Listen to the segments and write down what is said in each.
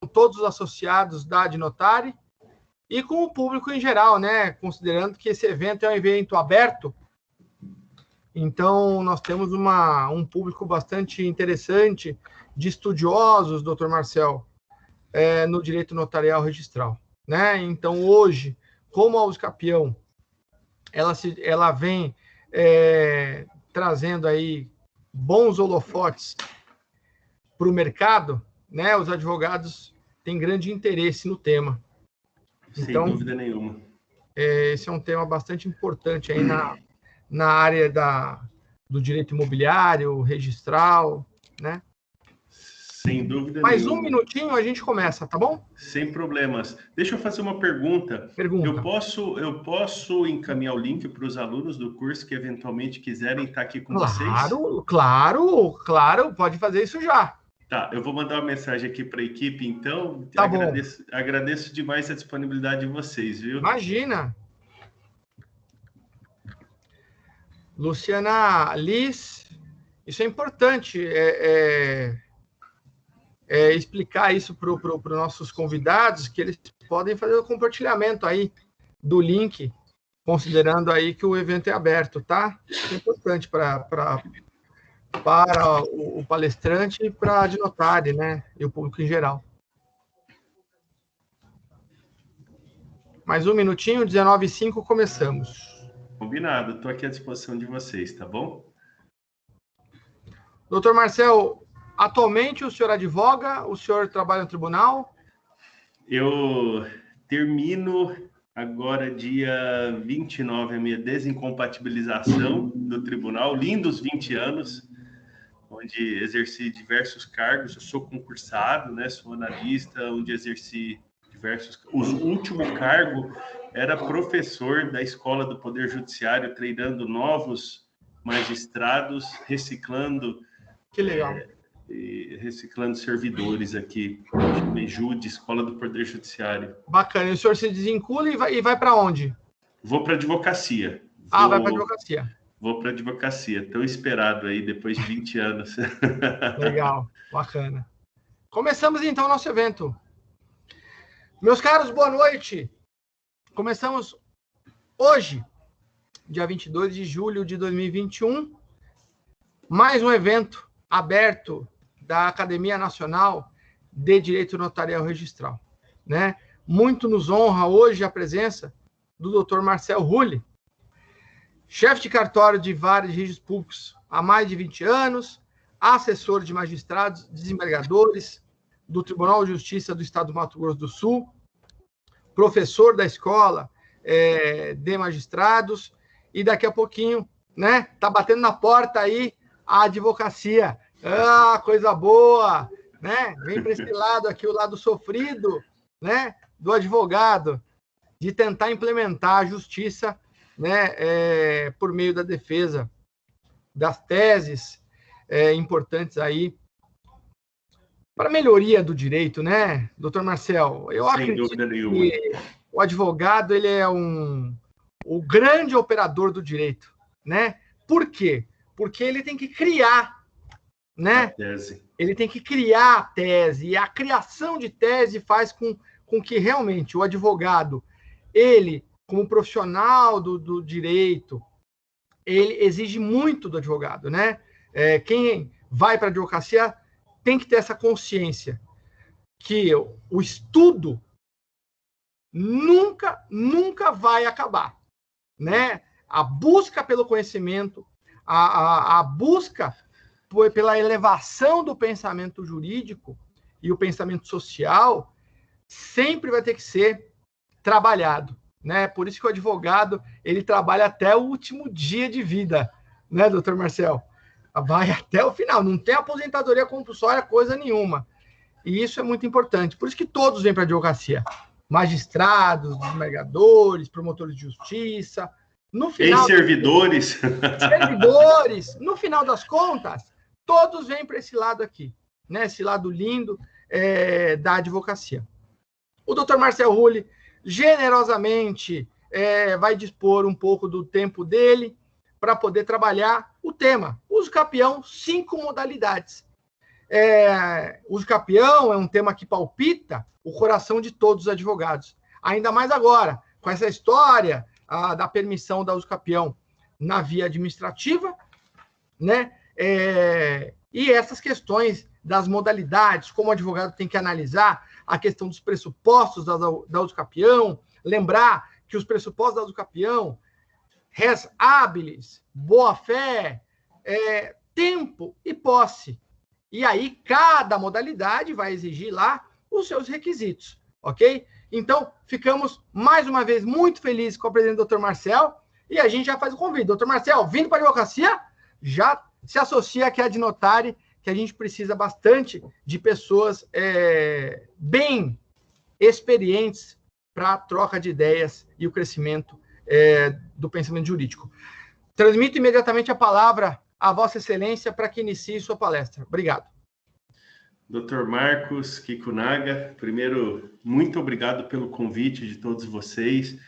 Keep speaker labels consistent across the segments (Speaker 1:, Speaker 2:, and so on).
Speaker 1: todos os associados da Adnotare e com o público em geral, né? Considerando que esse evento é um evento aberto, então nós temos um público bastante interessante de estudiosos, doutor Marcel, no direito notarial registral, né? Então, hoje, como a Usucapião, ela vem trazendo aí bons holofotes para o mercado, né? Os advogados têm grande interesse no tema.
Speaker 2: Sem dúvida nenhuma.
Speaker 1: Esse é um tema bastante importante aí na área do direito imobiliário, registral, né?
Speaker 2: Sem dúvida
Speaker 1: Mais
Speaker 2: nenhuma.
Speaker 1: um minutinho a gente começa, tá bom?
Speaker 2: Sem problemas. Deixa eu fazer uma pergunta. Eu posso encaminhar o link para os alunos do curso que eventualmente quiserem estar aqui com vocês?
Speaker 1: Claro, pode fazer isso já.
Speaker 2: Tá, eu vou mandar uma mensagem aqui para a equipe, então.
Speaker 1: Tá
Speaker 2: agradeço demais a disponibilidade de vocês, viu?
Speaker 1: Imagina. Luciana Liz, isso é importante, explicar isso para os nossos convidados, que eles podem fazer o compartilhamento aí do link, considerando aí que o evento é aberto, tá? Isso é importante para o palestrante e para a Adnotare, né? E o público em geral. Mais um minutinho, 19h05, começamos.
Speaker 2: Combinado, estou aqui à disposição de vocês, tá bom?
Speaker 1: Doutor Marcel, atualmente o senhor advoga? O senhor trabalha no tribunal?
Speaker 2: Eu termino agora, dia 29, a minha desincompatibilização do tribunal, lindos 20 anos, onde exerci diversos cargos. Eu sou concursado, né? Sou analista, onde exerci diversos... O último cargo era professor da Escola do Poder Judiciário, treinando novos magistrados, reciclando...
Speaker 1: Que legal.
Speaker 2: Reciclando servidores aqui, Jude, Escola do Poder Judiciário.
Speaker 1: Bacana. E o senhor se desvincula e vai para onde?
Speaker 2: Vou para advocacia.
Speaker 1: Vai para advocacia.
Speaker 2: Vou para advocacia. Tão esperado aí, depois de 20 anos.
Speaker 1: Legal, bacana. Começamos, então, o nosso evento. Meus caros, boa noite. Começamos hoje, dia 22 de julho de 2021, mais um evento aberto da Academia Nacional de Direito Notarial Registral, né? Muito nos honra hoje a presença do Dr. Marcel Rulli, chefe de cartório de vários registros públicos há mais de 20 anos, assessor de magistrados, desembargadores do Tribunal de Justiça do Estado do Mato Grosso do Sul, professor da escola de magistrados, e daqui a pouquinho, né, tá batendo na porta aí a advocacia. Ah, coisa boa, né? Vem para esse lado aqui, o lado sofrido, né, do advogado, de tentar implementar a justiça, né, por meio da defesa das teses importantes aí para a melhoria do direito, né, doutor Marcel? Eu acredito que o advogado ele é o grande operador do direito, né? Por quê? Porque ele tem que criar, né? Ele tem que criar a tese, e a criação de tese faz com que realmente o advogado, ele, como profissional do direito, ele exige muito do advogado, né? Quem vai para a advocacia tem que ter essa consciência que o estudo nunca vai acabar, né? A busca pelo conhecimento, a busca pela elevação do pensamento jurídico e o pensamento social sempre vai ter que ser trabalhado, né? Por isso que o advogado ele trabalha até o último dia de vida, né, doutor Marcel? Vai até o final, não tem aposentadoria compulsória, coisa nenhuma. E isso é muito importante. Por isso que todos vêm para a advocacia. Magistrados, desembargadores, promotores de justiça. No final,
Speaker 2: servidores.
Speaker 1: Servidores. No final das contas, todos vêm para esse lado aqui, né? Esse lado lindo da advocacia. O doutor Marcel Rulli, generosamente, vai dispor um pouco do tempo dele para poder trabalhar o tema. Usucapião, 5 modalidades. uso capião é um tema que palpita o coração de todos os advogados. Ainda mais agora, com essa história da permissão da uso capião na via administrativa, né? E essas questões das modalidades, como o advogado tem que analisar a questão dos pressupostos da uso capião, lembrar que os pressupostos da uso capião, res habilis, boa-fé, tempo e posse. E aí, cada modalidade vai exigir lá os seus requisitos, ok? Então, ficamos, mais uma vez, muito felizes com a presença do Dr. Marcel, e a gente já faz o convite. Dr. Marcel, vindo para a advocacia, já se associa aqui à Adnotare, que a gente precisa bastante de pessoas bem experientes para a troca de ideias e o crescimento do pensamento jurídico. Transmito imediatamente a palavra à Vossa Excelência para que inicie sua palestra. Obrigado.
Speaker 2: Dr. Marcos Kikunaga, primeiro, muito obrigado pelo convite de todos vocês.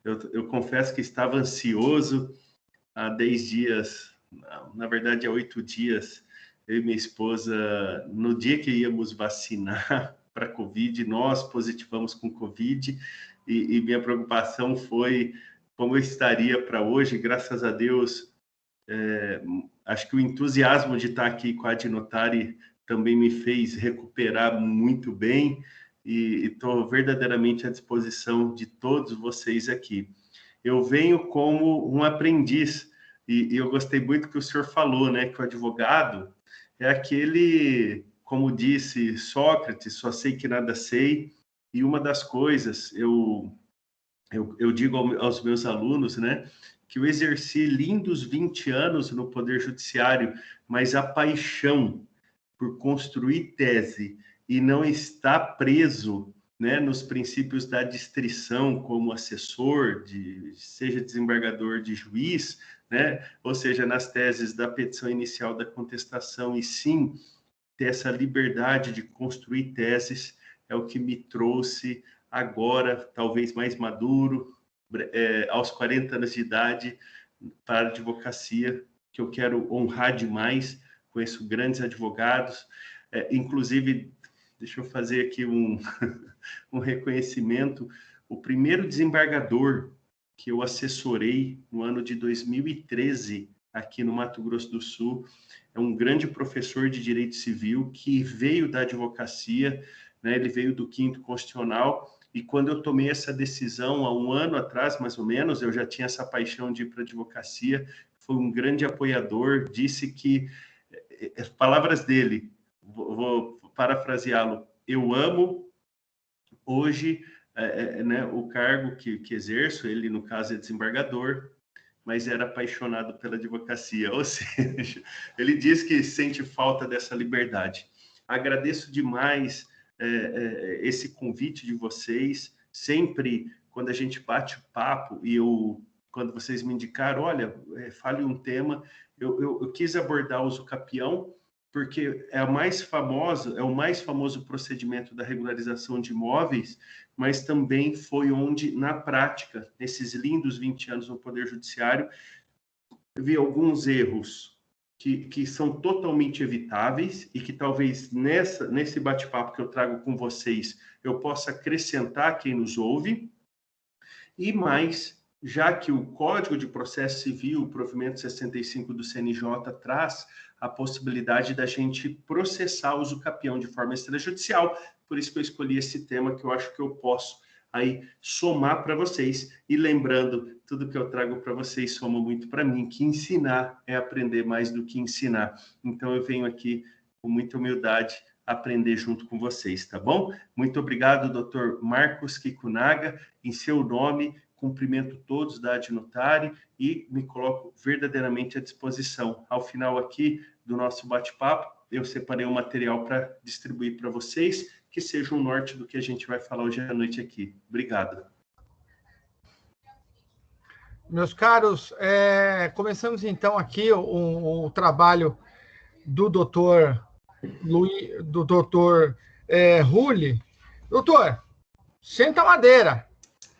Speaker 2: Eu confesso que estava ansioso há 10 dias, na verdade há 8 dias, eu e minha esposa, no dia que íamos vacinar para Covid, nós positivamos com Covid, e minha preocupação foi como eu estaria para hoje. Graças a Deus, acho que o entusiasmo de estar aqui com a Adnotare também me fez recuperar muito bem, e estou verdadeiramente à disposição de todos vocês aqui. Eu venho como um aprendiz, e eu gostei muito que o senhor falou, né, que o advogado é aquele, como disse Sócrates, só sei que nada sei, e uma das coisas, eu digo aos meus alunos, né, que eu exerci lindos 20 anos no Poder Judiciário, mas a paixão por construir tese e não estar preso, né, nos princípios da distrição como assessor, seja desembargador de juiz, né, ou seja, nas teses da petição inicial da contestação, e sim ter essa liberdade de construir teses, é o que me trouxe agora, talvez mais maduro, aos 40 anos de idade, para a advocacia, que eu quero honrar demais. Conheço grandes advogados, inclusive, deixa eu fazer aqui um reconhecimento. O primeiro desembargador que eu assessorei no ano de 2013, aqui no Mato Grosso do Sul, é um grande professor de Direito Civil que veio da advocacia, né? Ele veio do 5º Constitucional, e quando eu tomei essa decisão, há um ano atrás, mais ou menos, eu já tinha essa paixão de ir para a advocacia, foi um grande apoiador, disse que, as palavras dele, vou parafraseá-lo, eu amo hoje né, o cargo que exerço, ele no caso é desembargador, mas era apaixonado pela advocacia, ou seja, ele diz que sente falta dessa liberdade. Agradeço demais esse convite de vocês, sempre quando a gente bate papo, e quando vocês me indicaram, olha, fale um tema, eu quis abordar o uso capião, porque é o mais famoso procedimento da regularização de imóveis, mas também foi onde, na prática, nesses lindos 20 anos no Poder Judiciário, vi alguns erros que são totalmente evitáveis, e que talvez nesse bate-papo que eu trago com vocês, eu possa acrescentar quem nos ouve, e mais, já que o Código de Processo Civil, o provimento 65 do CNJ, traz a possibilidade da gente processar o uso capião de forma extrajudicial. Por isso que eu escolhi esse tema, que eu acho que eu posso aí somar para vocês. E lembrando, tudo que eu trago para vocês soma muito para mim, que ensinar é aprender mais do que ensinar. Então eu venho aqui com muita humildade aprender junto com vocês, tá bom? Muito obrigado, Dr. Marcos Kikunaga. Em seu nome, cumprimento todos da Adnotare e me coloco verdadeiramente à disposição. Ao final aqui do nosso bate-papo, eu separei um material para distribuir para vocês, que seja um norte do que a gente vai falar hoje à noite aqui. Obrigado.
Speaker 1: Meus caros, começamos então aqui o trabalho do doutor Rulli. Doutor, senta a madeira.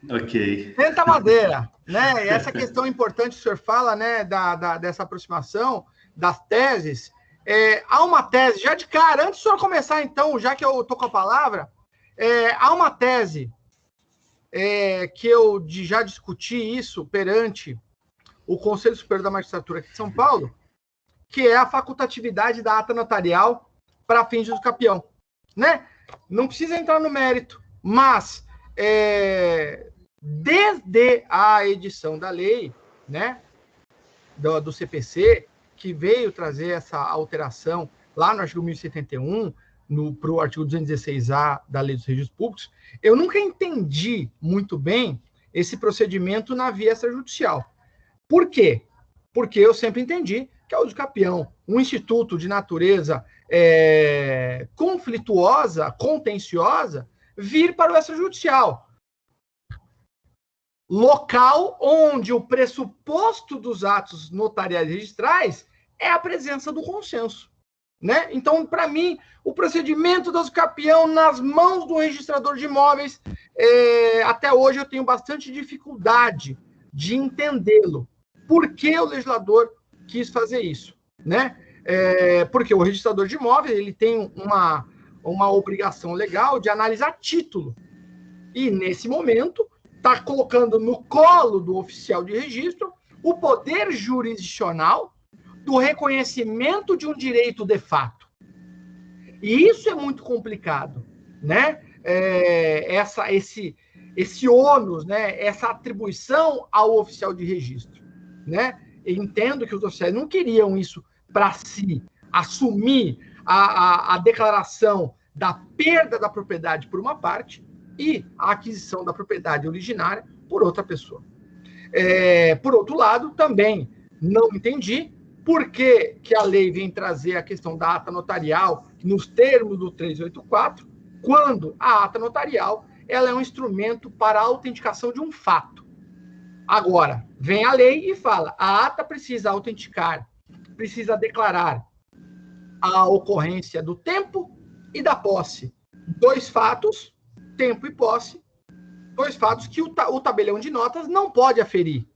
Speaker 2: Ok.
Speaker 1: Senta a madeira, né? E essa questão importante que o senhor fala, né, dessa aproximação das teses, há uma tese, já de cara, antes do senhor começar, então, já que eu estou com a palavra, há uma tese que eu já discuti isso perante o Conselho Superior da Magistratura aqui de São Paulo, que é a facultatividade da ata notarial para fins de uso capião, né? Não precisa entrar no mérito, mas desde a edição da lei, né, do CPC, que veio trazer essa alteração lá no artigo 1071, para o artigo 216A da Lei dos Registros Públicos, eu nunca entendi muito bem esse procedimento na via extrajudicial. Por quê? Porque eu sempre entendi que a uso capião, um instituto de natureza conflituosa, contenciosa, vir para o extrajudicial. Local onde o pressuposto dos atos notariais registrais é a presença do consenso, né? Então, para mim, o procedimento do uso capião nas mãos do registrador de imóveis, até hoje eu tenho bastante dificuldade de entendê-lo. Por que o legislador quis fazer isso, né? Porque o registrador de imóveis ele tem uma obrigação legal de analisar título. E, nesse momento, está colocando no colo do oficial de registro o poder jurisdicional do reconhecimento de um direito de fato. E isso é muito complicado, né? Esse ônus, né? Essa atribuição ao oficial de registro, né? Eu entendo que os oficiais não queriam isso para si, assumir a declaração da perda da propriedade por uma parte e a aquisição da propriedade originária por outra pessoa. Por outro lado, também não entendi por que a lei vem trazer a questão da ata notarial nos termos do 384, quando a ata notarial ela é um instrumento para a autenticação de um fato. Agora, vem a lei e fala, a ata precisa autenticar, precisa declarar a ocorrência do tempo e da posse. Dois fatos, tempo e posse, dois fatos que o tabelião de notas não pode aferir.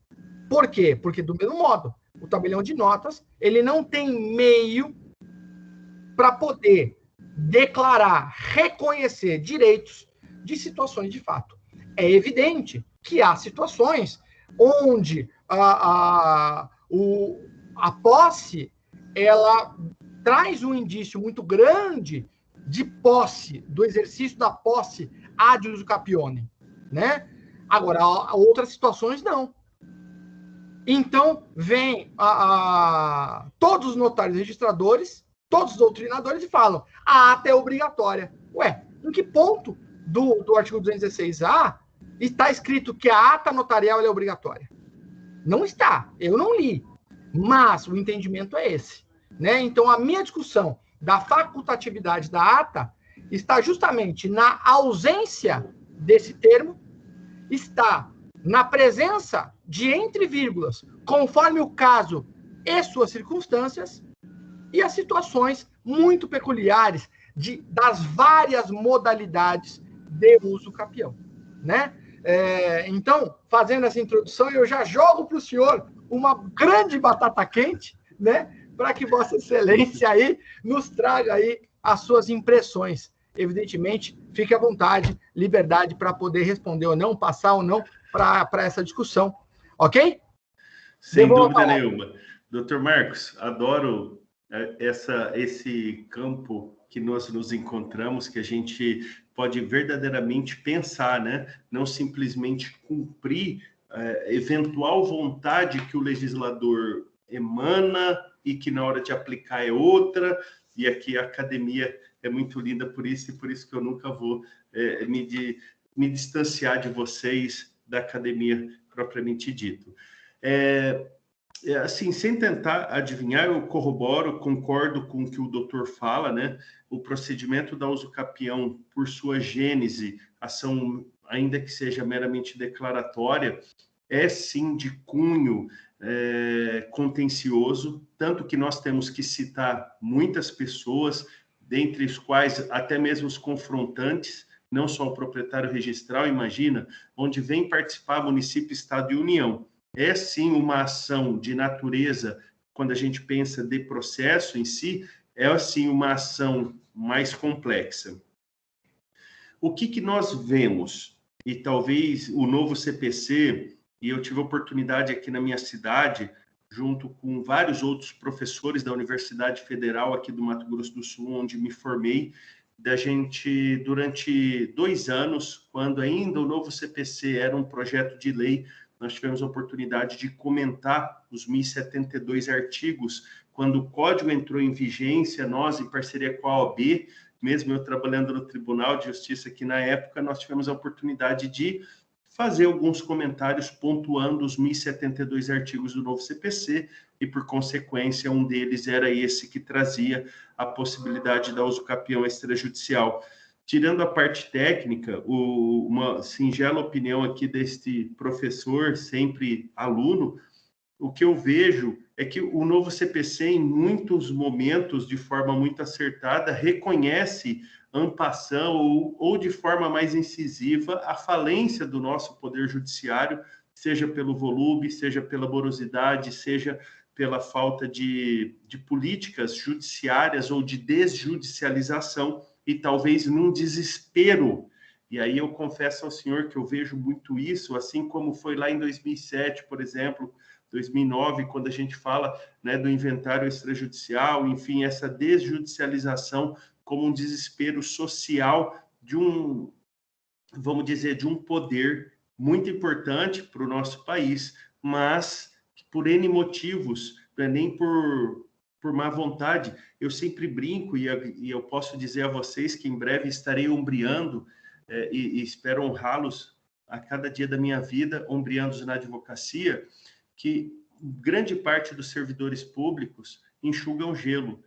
Speaker 1: Por quê? Porque, do mesmo modo, o tabelião de notas ele não tem meio para poder declarar, reconhecer direitos de situações de fato. É evidente que há situações onde a posse ela traz um indício muito grande de posse, do exercício da posse ad uso capione, né? Agora, outras situações não. Então, vem todos os notários registradores, todos os doutrinadores e falam, a ata é obrigatória. Ué, em que ponto do artigo 216A está escrito que a ata notarial é obrigatória? Não está, eu não li, mas o entendimento é esse, né? Então, a minha discussão da facultatividade da ata está justamente na ausência desse termo, está na presença de entre vírgulas, conforme o caso e suas circunstâncias, e as situações muito peculiares das várias modalidades de uso capião, né? Então, fazendo essa introdução, eu já jogo para o senhor uma grande batata quente, né? Para que Vossa Excelência aí nos traga aí as suas impressões. Evidentemente, fique à vontade, liberdade para poder responder ou não, passar ou não para essa discussão, ok?
Speaker 2: Sem dúvida nenhuma. Doutor Marcos, adoro esse campo que nós nos encontramos, que a gente pode verdadeiramente pensar, né? Não simplesmente cumprir eventual vontade que o legislador emana e que na hora de aplicar é outra, e aqui a academia é muito linda por isso, e por isso que eu nunca vou me distanciar de vocês da academia propriamente dito. Assim, sem tentar adivinhar, eu corroboro, concordo com o que o doutor fala, né? O procedimento da uso capião, por sua gênese, ação, ainda que seja meramente declaratória, é sim de cunho contencioso, tanto que nós temos que citar muitas pessoas, dentre os quais até mesmo os confrontantes, não só o proprietário registral, imagina, onde vem participar município, estado e união. É sim uma ação de natureza, quando a gente pensa de processo em si, é assim uma ação mais complexa. O que nós vemos? E talvez o novo CPC, e eu tive a oportunidade aqui na minha cidade, junto com vários outros professores da Universidade Federal aqui do Mato Grosso do Sul, onde me formei, da gente, durante 2 anos, quando ainda o novo CPC era um projeto de lei, nós tivemos a oportunidade de comentar os 1.072 artigos. Quando o código entrou em vigência, nós, em parceria com a OAB, mesmo eu trabalhando no Tribunal de Justiça aqui na época, nós tivemos a oportunidade de fazer alguns comentários pontuando os 1.072 artigos do novo CPC, e, por consequência, um deles era esse que trazia a possibilidade da usucapião extrajudicial. Tirando a parte técnica, uma singela opinião aqui deste professor, sempre aluno, o que eu vejo é que o novo CPC, em muitos momentos, de forma muito acertada, reconhece en passant ou de forma mais incisiva a falência do nosso Poder Judiciário, seja pelo volume, seja pela morosidade, seja pela falta de políticas judiciárias ou de desjudicialização, e talvez num desespero. E aí eu confesso ao senhor que eu vejo muito isso, assim como foi lá em 2007, por exemplo, 2009, quando a gente fala, né, do inventário extrajudicial, enfim, essa desjudicialização como um desespero social de vamos dizer, de um poder muito importante para o nosso país, mas que por N motivos, não é nem por má vontade. Eu sempre brinco, e eu posso dizer a vocês que em breve estarei ombreando, e espero honrá-los a cada dia da minha vida, ombreando-os na advocacia, que grande parte dos servidores públicos enxugam gelo.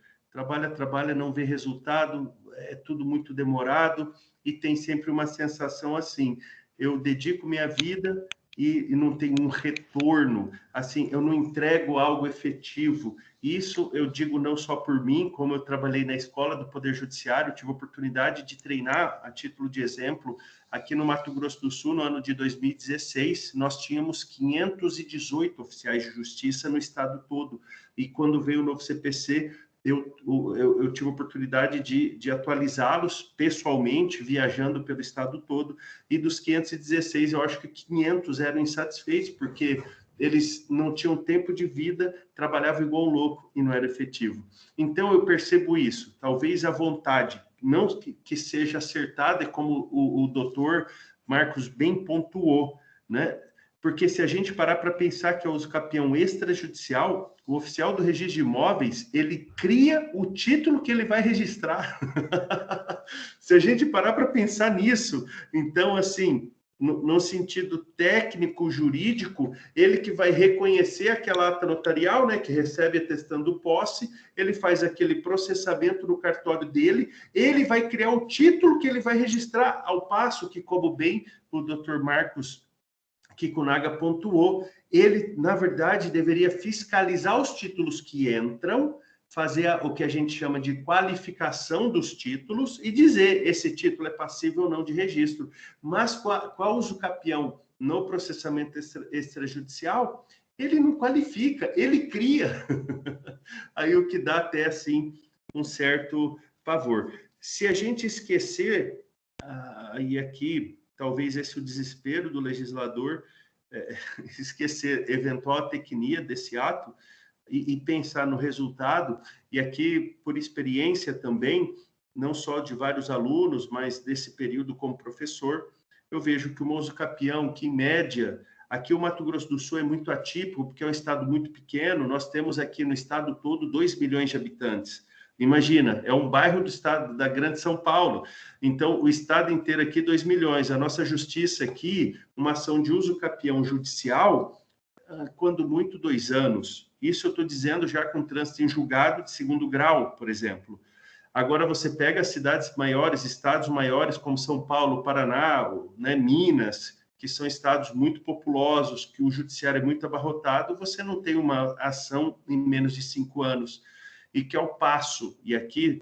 Speaker 2: Trabalha, não vê resultado, é tudo muito demorado, e tem sempre uma sensação assim, eu dedico minha vida e não tenho um retorno, assim, eu não entrego algo efetivo. Isso eu digo não só por mim, como eu trabalhei na escola do Poder Judiciário, tive a oportunidade de treinar, a título de exemplo, aqui no Mato Grosso do Sul, no ano de 2016, nós tínhamos 518 oficiais de justiça no estado todo, e quando veio o novo CPC, eu tive a oportunidade de atualizá-los pessoalmente, viajando pelo estado todo, e dos 516, eu acho que 500 eram insatisfeitos, porque eles não tinham tempo de vida, trabalhavam igual louco e não era efetivo. Então, eu percebo isso. Talvez a vontade, não que seja acertada, como o doutor Marcos bem pontuou, né? Porque se a gente parar para pensar que é o usucapião extrajudicial, o oficial do registro de imóveis, ele cria o título que ele vai registrar. Se a gente parar para pensar nisso, então, assim, no sentido técnico, jurídico, ele que vai reconhecer aquela ata notarial, né, que recebe atestando posse, ele faz aquele processamento no cartório dele, ele vai criar o título que ele vai registrar, ao passo que, como bem o doutor Marcos Kikunaga pontuou, ele, na verdade, deveria fiscalizar os títulos que entram, fazer o que a gente chama de qualificação dos títulos e dizer esse título é passível ou não de registro. Mas qual usucapião no processamento extrajudicial, ele não qualifica, ele cria. Aí o que dá até, assim, um certo pavor. Se a gente esquecer, e aqui talvez esse é o desespero do legislador, esquecer eventual tecnia desse ato e pensar no resultado, e aqui, por experiência também, não só de vários alunos, mas desse período como professor, eu vejo que o usucapião, que em média, aqui o Mato Grosso do Sul é muito atípico, porque é um estado muito pequeno, nós temos aqui no estado todo 2 milhões de habitantes. Imagina, é um bairro do estado da Grande São Paulo. Então, o estado inteiro aqui, 2 milhões. A nossa justiça aqui, uma ação de usucapião judicial, quando muito 2 anos. Isso eu estou dizendo já com trânsito em julgado de 2º grau, por exemplo. Agora, você pega as cidades maiores, estados maiores, como São Paulo, Paraná, né, Minas, que são estados muito populosos, que o judiciário é muito abarrotado, você não tem uma ação em menos de 5 anos. E que ao passo, e aqui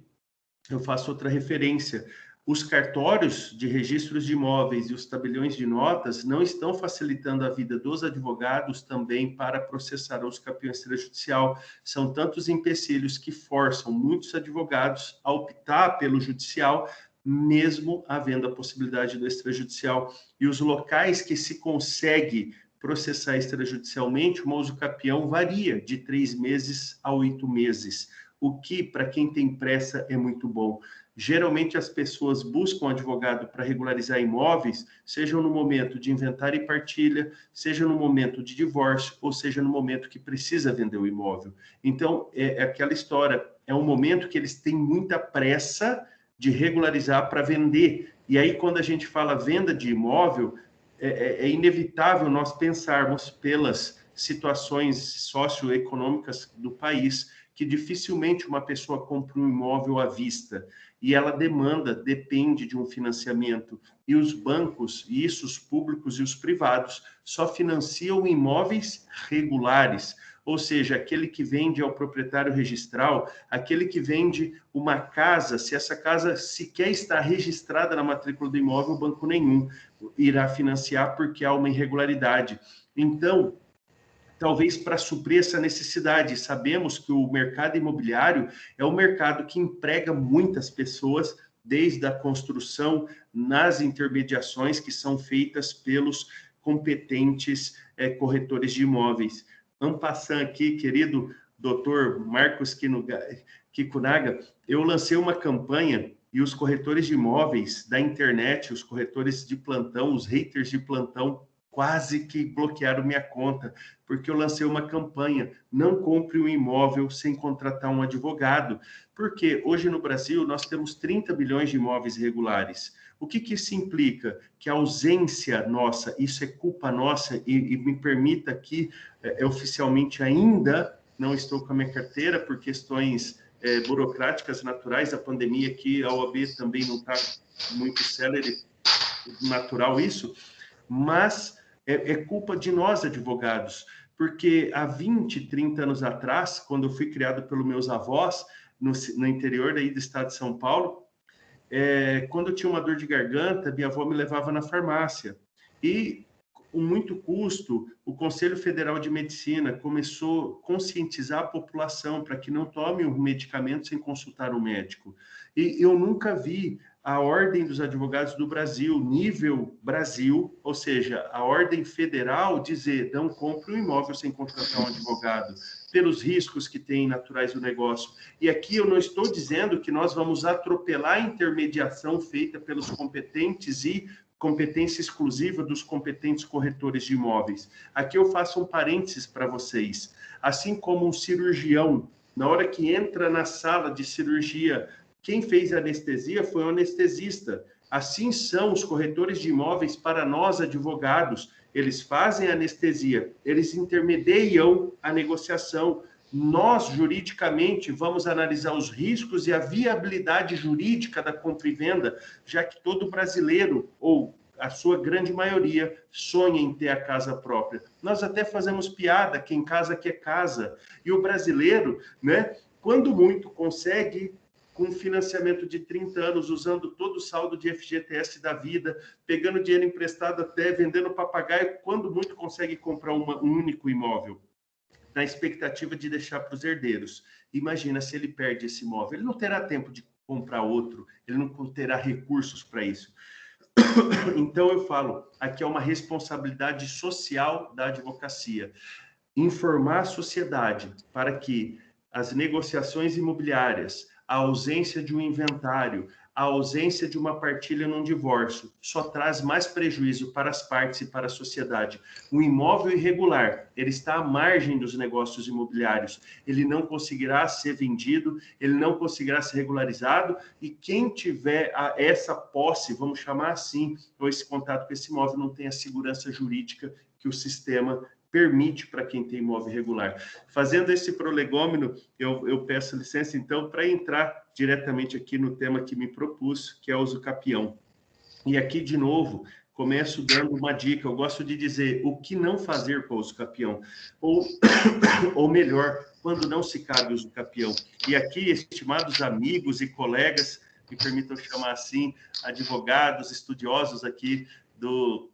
Speaker 2: eu faço outra referência, Os cartórios de registros de imóveis e os tabeliões de notas não estão facilitando a vida dos advogados também para processar os campeões extrajudicial. São tantos empecilhos que forçam muitos advogados a optar pelo judicial, mesmo havendo a possibilidade do extrajudicial. E os locais que se consegue processar extrajudicialmente, o usucapião varia de 3 meses a 8 meses, o que, para quem tem pressa, é muito bom. Geralmente as pessoas buscam advogado para regularizar imóveis, seja no momento de inventário e partilha, seja no momento de divórcio, ou seja no momento que precisa vender o imóvel. Então, é aquela história, é um momento que eles têm muita pressa de regularizar para vender. E aí, quando a gente fala venda de imóvel, é inevitável nós pensarmos pelas situações socioeconômicas do país, que dificilmente uma pessoa compra um imóvel à vista, e ela depende de um financiamento. E os bancos, isso os públicos e os privados, só financiam imóveis regulares, ou seja, aquele que vende ao proprietário registral, aquele que vende uma casa, se essa casa sequer está registrada na matrícula do imóvel, banco nenhum irá financiar porque há uma irregularidade. Então, talvez para suprir essa necessidade, sabemos que o mercado imobiliário é um mercado que emprega muitas pessoas, desde a construção, nas intermediações que são feitas pelos competentes corretores de imóveis. En passant aqui, querido doutor Marcos Kikunaga, eu lancei uma campanha e os corretores de imóveis da internet, os corretores de plantão, os haters de plantão, quase que bloquearam minha conta, porque eu lancei uma campanha, não compre um imóvel sem contratar um advogado, porque hoje no Brasil nós temos 30 milhões de imóveis irregulares. O que isso implica? Que a ausência nossa, isso é culpa nossa, e me permita aqui, oficialmente ainda não estou com a minha carteira por questões burocráticas naturais, a pandemia aqui, a OAB também não está muito célere, natural isso, mas é culpa de nós, advogados, porque há 20, 30 anos atrás, quando eu fui criado pelos meus avós, no interior daí do estado de São Paulo, quando eu tinha uma dor de garganta, minha avó me levava na farmácia. E, com muito custo, o Conselho Federal de Medicina começou a conscientizar a população para que não tome um medicamento sem consultar um médico. E eu nunca vi a Ordem dos Advogados do Brasil, nível Brasil, ou seja, a Ordem Federal, dizer não compre um imóvel sem contratar um advogado, pelos riscos que tem naturais do negócio. E aqui eu não estou dizendo que nós vamos atropelar a intermediação feita pelos competentes e competência exclusiva dos competentes corretores de imóveis. Aqui eu faço um parênteses para vocês. Assim como um cirurgião, na hora que entra na sala de cirurgia, quem fez a anestesia foi o anestesista. Assim são os corretores de imóveis para nós, advogados. Eles fazem a anestesia, eles intermediam a negociação. Nós, juridicamente, vamos analisar os riscos e a viabilidade jurídica da compra e venda, já que todo brasileiro, ou a sua grande maioria, sonha em ter a casa própria. Nós até fazemos piada, quem casa quer casa. E o brasileiro, né, quando muito, consegue, com financiamento de 30 anos, usando todo o saldo de FGTS da vida, pegando dinheiro emprestado até, vendendo papagaio, quando muito consegue comprar um único imóvel, na expectativa de deixar para os herdeiros. Imagina se ele perde esse imóvel, ele não terá tempo de comprar outro, ele não terá recursos para isso. Então eu falo, aqui é uma responsabilidade social da advocacia, informar a sociedade para que as negociações imobiliárias, a ausência de um inventário, a ausência de uma partilha num divórcio, só traz mais prejuízo para as partes e para a sociedade. O imóvel irregular, ele está à margem dos negócios imobiliários, ele não conseguirá ser vendido, ele não conseguirá ser regularizado, e quem tiver essa posse, vamos chamar assim, ou esse contato com esse imóvel, não tem a segurança jurídica que o sistema permite para quem tem imóvel irregular. Fazendo esse prolegômeno, eu peço licença, então, para entrar diretamente aqui no tema que me propus, que é o usucapião. E aqui, de novo, começo dando uma dica. Eu gosto de dizer o que não fazer com o usucapião, ou melhor, quando não se cabe o usucapião. E aqui, estimados amigos e colegas, me permitam chamar assim, advogados, estudiosos aqui do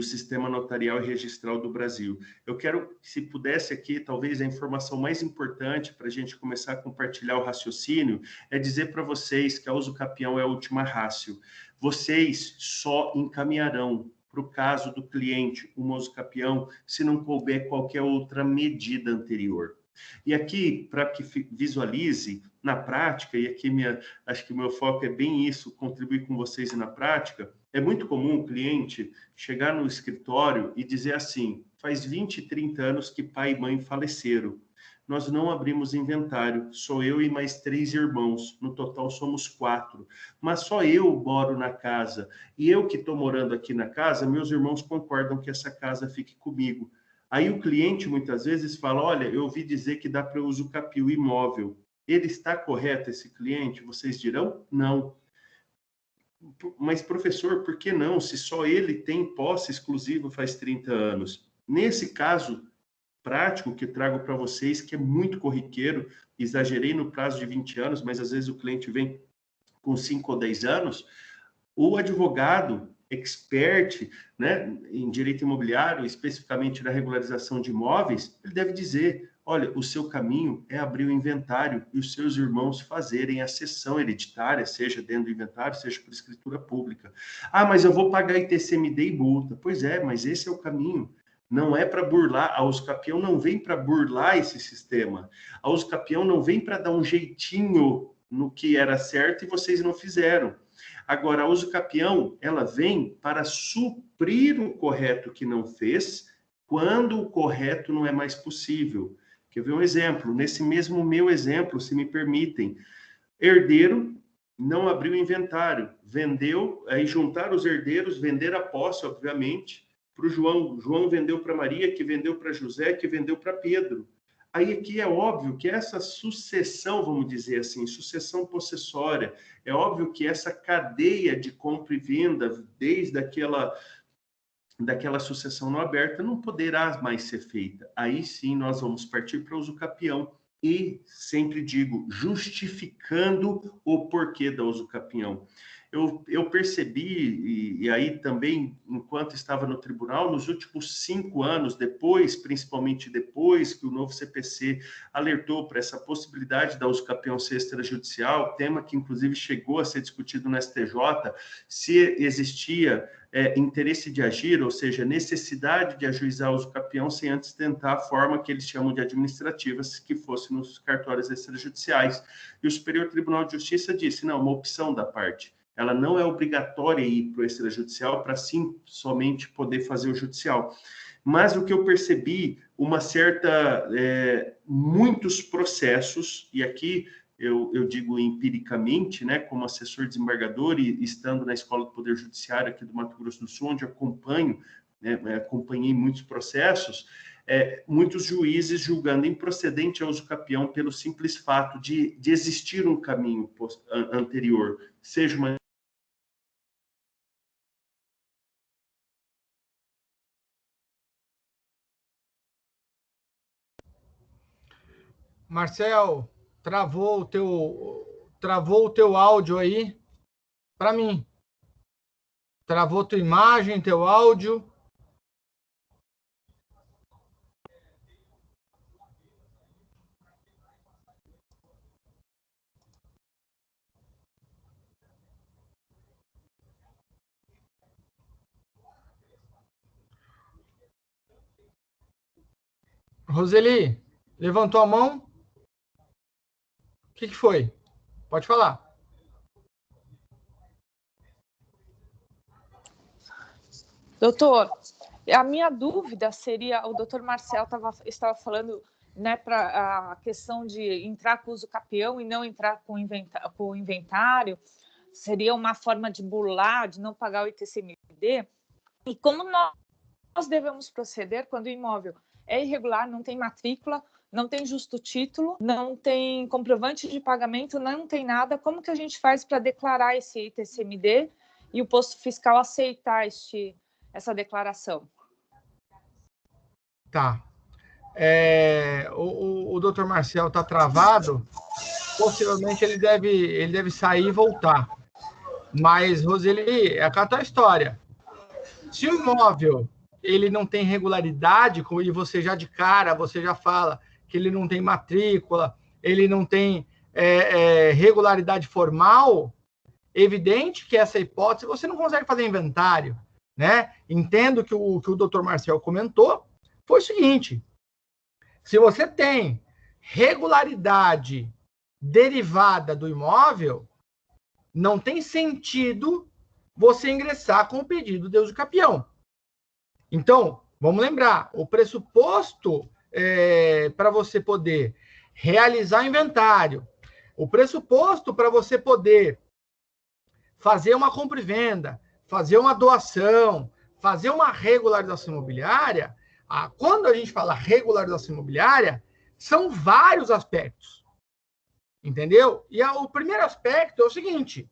Speaker 2: sistema notarial e registral do Brasil. Eu quero, se pudesse aqui, talvez a informação mais importante para a gente começar a compartilhar o raciocínio, é dizer para vocês que a uso capião é a última ratio. Vocês só encaminharão para o caso do cliente uma uso capião se não couber qualquer outra medida anterior. E aqui, para que visualize na prática, e aqui acho que o meu foco é bem isso, contribuir com vocês na prática, é muito comum o cliente chegar no escritório e dizer assim, faz 20, 30 anos que pai e mãe faleceram. Nós não abrimos inventário, sou eu e mais 3 irmãos, no total somos 4. Mas só eu moro na casa, e eu que estou morando aqui na casa, meus irmãos concordam que essa casa fique comigo. Aí o cliente muitas vezes fala, olha, eu ouvi dizer que dá para uso capio imóvel. Ele está correto, esse cliente? Vocês dirão? Não. Mas, professor, por que não? Se só ele tem posse exclusiva faz 30 anos. Nesse caso prático que trago para vocês, que é muito corriqueiro, exagerei no prazo de 20 anos, mas às vezes o cliente vem com 5 ou 10 anos, o advogado expert, né, em direito imobiliário, especificamente na regularização de imóveis, ele deve dizer, olha, o seu caminho é abrir o inventário e os seus irmãos fazerem a cessão hereditária, seja dentro do inventário, seja por escritura pública. Ah, mas eu vou pagar ITCMD e multa. Pois é, mas esse é o caminho. Não é para burlar, a uso capião não vem para burlar esse sistema. A uso capião não vem para dar um jeitinho no que era certo e vocês não fizeram. Agora, a uso capião, ela vem para suprir o correto que não fez, quando o correto não é mais possível. Quer ver um exemplo? Nesse mesmo meu exemplo, se me permitem, herdeiro não abriu o inventário, vendeu, aí juntaram os herdeiros, venderam a posse, obviamente, para o João. João vendeu para Maria, que vendeu para José, que vendeu para Pedro. Aí aqui é óbvio que essa sucessão, vamos dizer assim, sucessão possessória, é óbvio que essa cadeia de compra e venda, desde daquela sucessão não aberta, não poderá mais ser feita. Aí sim nós vamos partir para o uso capião. E sempre digo, justificando o porquê da uso capião. Eu percebi, e aí também, enquanto estava no tribunal, nos últimos 5 anos, principalmente depois que o novo CPC alertou para essa possibilidade da uso capião ser extrajudicial, tema que inclusive chegou a ser discutido no STJ, se existia interesse de agir, ou seja, necessidade de ajuizar o uso capião sem antes tentar a forma que eles chamam de administrativas, que fosse nos cartórios extrajudiciais. E o Superior Tribunal de Justiça disse, não, uma opção da parte. Ela não é obrigatória ir para o extrajudicial para sim somente poder fazer o judicial. Mas o que eu percebi, muitos processos, e aqui eu digo empiricamente, né, como assessor desembargador e estando na Escola do Poder Judiciário aqui do Mato Grosso do Sul, onde acompanhei muitos processos, muitos juízes julgando improcedente a uso capião pelo simples fato de existir um caminho anterior, seja uma
Speaker 1: Marcel, travou o teu áudio aí para mim. Travou tua imagem, teu áudio. Roseli, levantou a mão? O que foi? Pode falar.
Speaker 3: Doutor, a minha dúvida seria, o doutor Marcel estava falando, né, para a questão de entrar com o uso capião e não entrar com o inventário, seria uma forma de burlar, de não pagar o ITCMD. E como nós devemos proceder quando o imóvel é irregular, não tem matrícula, não tem justo título, não tem comprovante de pagamento, não tem nada, como que a gente faz para declarar esse ITCMD e o posto fiscal aceitar essa declaração?
Speaker 1: Tá. O doutor Marcel está travado. possivelmente ele deve sair e voltar. Mas, Roseli, é aquela tua história. Se o imóvel ele não tem regularidade, e você já de cara, você já fala que ele não tem matrícula, ele não tem regularidade formal, evidente que essa hipótese você não consegue fazer inventário, né? Entendo que o Dr. Marcel comentou foi o seguinte: se você tem regularidade derivada do imóvel, não tem sentido você ingressar com o pedido de uso capião. Então, vamos lembrar, o pressuposto para você poder realizar inventário, o pressuposto para você poder fazer uma compra e venda, fazer uma doação, fazer uma regularização imobiliária, quando a gente fala regularização imobiliária, são vários aspectos. Entendeu? E o primeiro aspecto é o seguinte: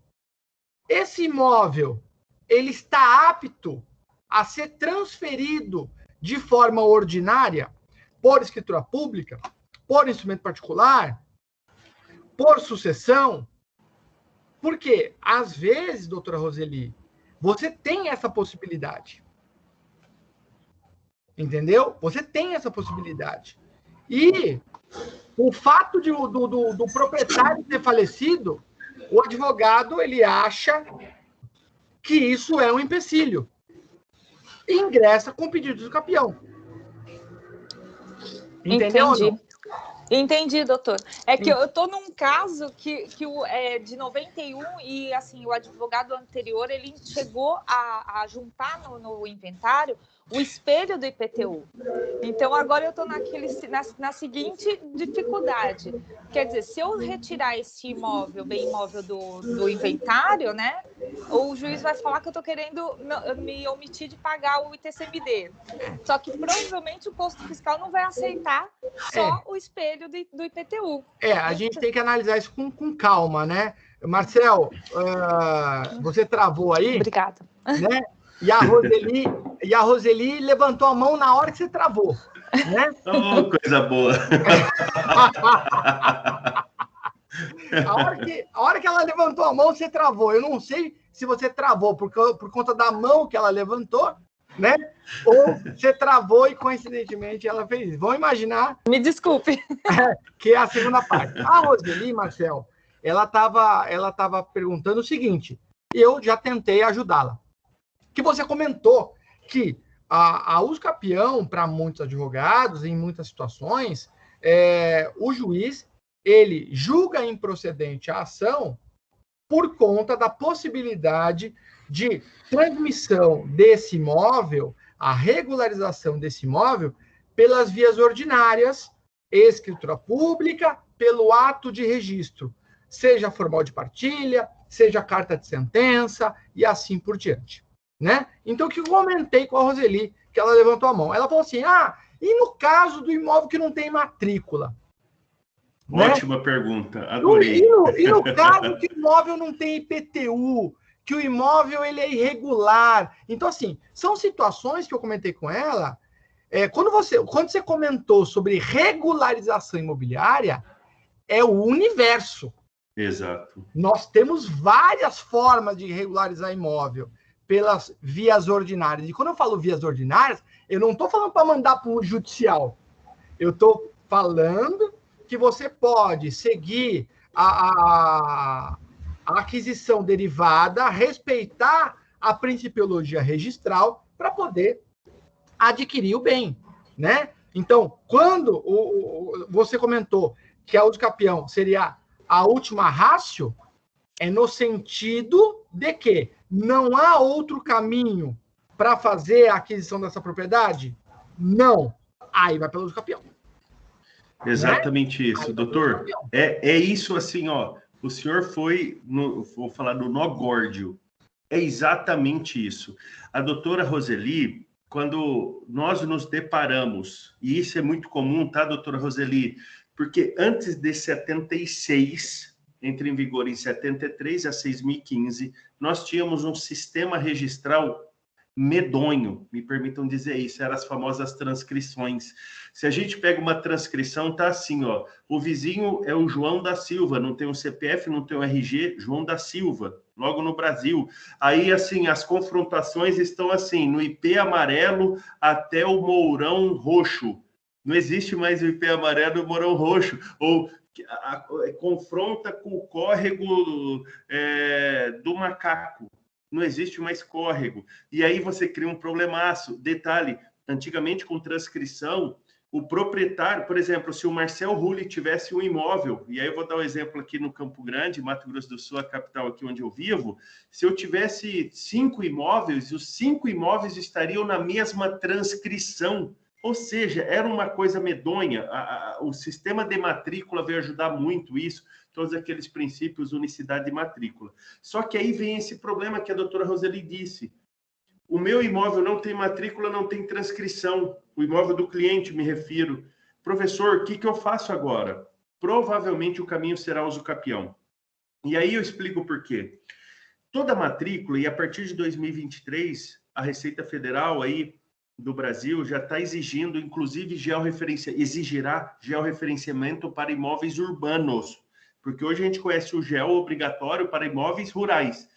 Speaker 1: esse imóvel ele está apto a ser transferido de forma ordinária por escritura pública, por instrumento particular, por sucessão. Porque, às vezes, doutora Roseli, você tem essa possibilidade. Entendeu? Você tem essa possibilidade. E o fato do proprietário ter falecido, o advogado ele acha que isso é um empecilho. E ingressa com pedido do capião. Entendeu?
Speaker 3: Entendi, doutor. É que eu estou num caso que é de 91 e assim, o advogado anterior ele chegou a juntar no inventário o espelho do IPTU. Então, agora eu estou na seguinte dificuldade. Quer dizer, se eu retirar esse imóvel, bem imóvel do inventário, né, o juiz vai falar que eu estou querendo me omitir de pagar o ITCMD. Só que provavelmente o posto fiscal não vai aceitar só o espelho do IPTU.
Speaker 1: A gente tem que analisar isso com calma, né? Marcel, você travou aí.
Speaker 3: Obrigada.
Speaker 1: Né? E a Roseli levantou a mão na hora que você travou, né?
Speaker 2: Oh, coisa boa!
Speaker 1: A hora que ela levantou a mão, você travou. Eu não sei se você travou por conta da mão que ela levantou, né? Ou você travou e, coincidentemente, ela fez isso. Vamos imaginar...
Speaker 3: Me desculpe.
Speaker 1: Que é a segunda parte. A Roseli, Marcel, ela estava perguntando o seguinte, e eu já tentei ajudá-la. Que você comentou que a uso capião, para muitos advogados, em muitas situações, o juiz ele julga improcedente a ação por conta da possibilidade de transmissão desse imóvel, a regularização desse imóvel, pelas vias ordinárias, escritura pública, pelo ato de registro, seja formal de partilha, seja carta de sentença e assim por diante. Né? Então, o que eu comentei com a Roseli, que ela levantou a mão? Ela falou assim, e no caso do imóvel que não tem matrícula?
Speaker 2: Ótima, né? Pergunta, adorei.
Speaker 1: E no caso que o imóvel não tem IPTU, que o imóvel ele é irregular. Então, assim, são situações que eu comentei com ela. Quando você comentou sobre regularização imobiliária, é o universo.
Speaker 2: Exato.
Speaker 1: Nós temos várias formas de regularizar imóvel pelas vias ordinárias. E quando eu falo vias ordinárias, eu não estou falando para mandar para o judicial. Eu estou falando que você pode seguir a aquisição derivada, respeitar a principiologia registral para poder adquirir o bem, né? Então, quando você comentou que a uso capião seria a última ratio, é no sentido de que não há outro caminho para fazer a aquisição dessa propriedade? Não. Aí vai pelo uso capião.
Speaker 2: Exatamente, né? Isso, doutor. É isso assim, ó. O senhor vou falar do nó górdio. É exatamente isso. A doutora Roseli, quando nós nos deparamos, e isso é muito comum, tá, doutora Roseli? Porque antes de 76, entra em vigor em 73 a 6.015, nós tínhamos um sistema registral medonho, me permitam dizer isso, eram as famosas transcrições. Se a gente pega uma transcrição, tá assim, ó, o vizinho é o João da Silva, não tem o CPF, não tem o RG, João da Silva, logo no Brasil. Aí, assim, as confrontações estão assim, no IP amarelo até o Mourão Roxo. Não existe mais o IP amarelo e o Mourão Roxo, ou confronta com o córrego do Macaco. Não existe mais córrego. E aí você cria um problemaço. Detalhe, antigamente com transcrição, o proprietário, por exemplo, se o Marcel Rulli tivesse um imóvel, e aí eu vou dar um exemplo aqui no Campo Grande, Mato Grosso do Sul, a capital aqui onde eu vivo, se eu tivesse 5 imóveis, os 5 imóveis estariam na mesma transcrição. Ou seja, era uma coisa medonha. O sistema de matrícula veio ajudar muito isso, todos aqueles princípios, unicidade de matrícula. Só que aí vem esse problema que a doutora Roseli disse. O meu imóvel não tem matrícula, não tem transcrição. O imóvel do cliente, me refiro. Professor, o que eu faço agora? Provavelmente o caminho será uso capião. E aí eu explico por quê. Toda matrícula, e a partir de 2023, a Receita Federal aí do Brasil já está exigindo, inclusive, exigirá georreferenciamento para imóveis urbanos. Porque hoje a gente conhece o GEO obrigatório para imóveis rurais.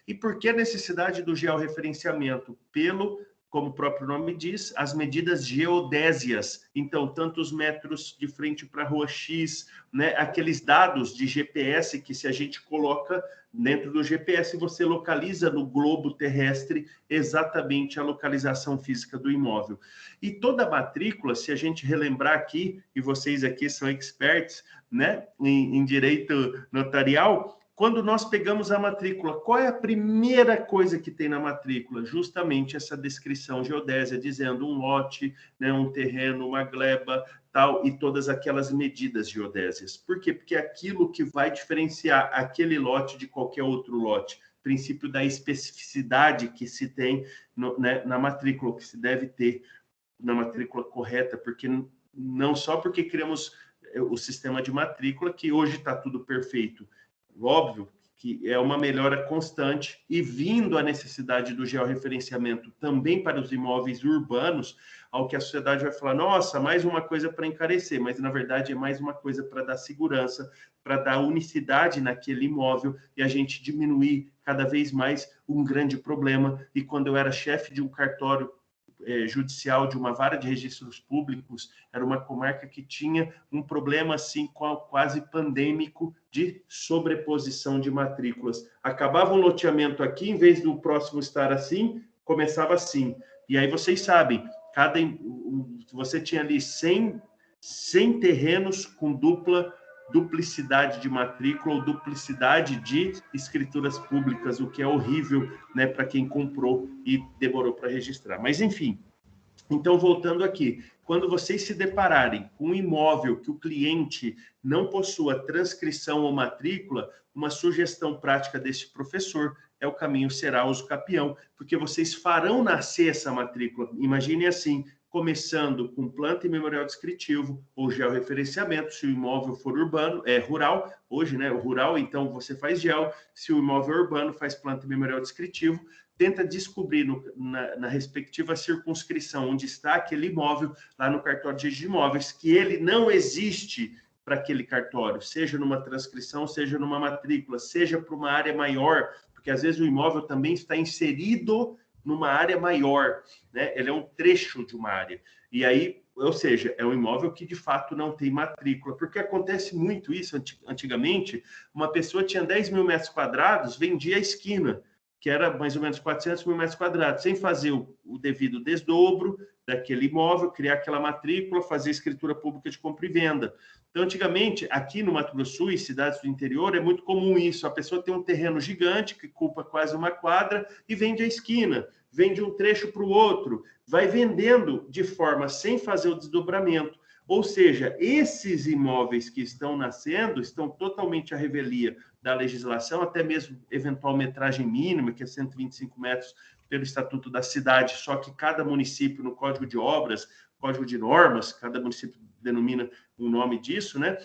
Speaker 2: E por que a necessidade do georreferenciamento? Como o próprio nome diz, as medidas geodésias. Então, tantos metros de frente para a rua X, né? Aqueles dados de GPS que, se a gente coloca dentro do GPS, você localiza no globo terrestre exatamente a localização física do imóvel. E toda matrícula, se a gente relembrar aqui, e vocês aqui são experts, né, em direito notarial, quando nós pegamos a matrícula, qual é a primeira coisa que tem na matrícula? Justamente essa descrição geodésia, dizendo um lote, né, um terreno, uma gleba, tal, e todas aquelas medidas geodésias. Por quê? Porque é aquilo que vai diferenciar aquele lote de qualquer outro lote. Princípio da especificidade que se tem na matrícula, que se deve ter na matrícula correta, porque não só porque criamos o sistema de matrícula, que hoje está tudo perfeito. Óbvio que é uma melhora constante, e vindo a necessidade do georreferenciamento também para os imóveis urbanos, ao que a sociedade vai falar, nossa, mais uma coisa para encarecer, mas na verdade é mais uma coisa para dar segurança, para dar unicidade naquele imóvel e a gente diminuir cada vez mais um grande problema. E quando eu era chefe de um cartório judicial, de uma vara de registros públicos, era uma comarca que tinha um problema assim quase pandêmico de sobreposição de matrículas. Acabava um loteamento aqui, em vez do próximo estar assim, começava assim. E aí vocês sabem, você tinha ali 100 terrenos com duplicidade de matrícula ou duplicidade de escrituras públicas, o que é horrível, né, para quem comprou e demorou para registrar. Mas, enfim, então, voltando aqui, quando vocês se depararem com um imóvel que o cliente não possua transcrição ou matrícula, uma sugestão prática desse professor é o caminho será uso capião, porque vocês farão nascer essa matrícula. Imagine assim, começando com planta e memorial descritivo ou georreferenciamento, se o imóvel for rural, hoje, né, o rural, então você faz geo, se o imóvel é urbano, faz planta e memorial descritivo, tenta descobrir na respectiva circunscrição onde está aquele imóvel, lá no cartório de imóveis, que ele não existe para aquele cartório, seja numa transcrição, seja numa matrícula, seja para uma área maior, porque às vezes o imóvel também está inserido numa área maior, né? Ele é um trecho de uma área. E aí, ou seja, é um imóvel que de fato não tem matrícula, porque acontece muito isso. Antigamente, uma pessoa tinha 10 mil metros quadrados, vendia a esquina, que era mais ou menos 400 mil metros quadrados, sem fazer o devido desdobro daquele imóvel, criar aquela matrícula, fazer escritura pública de compra e venda. Então, antigamente, aqui no Mato Grosso do Sul e cidades do interior, é muito comum isso. A pessoa tem um terreno gigante, que ocupa quase uma quadra, e vende a esquina, vende um trecho para o outro, vai vendendo de forma sem fazer o desdobramento. Ou seja, esses imóveis que estão nascendo estão totalmente à revelia da legislação, até mesmo eventual metragem mínima, que é 125 metros pelo Estatuto da Cidade, só que cada município, no Código de Obras, Código de Normas, cada município denomina o nome disso, né?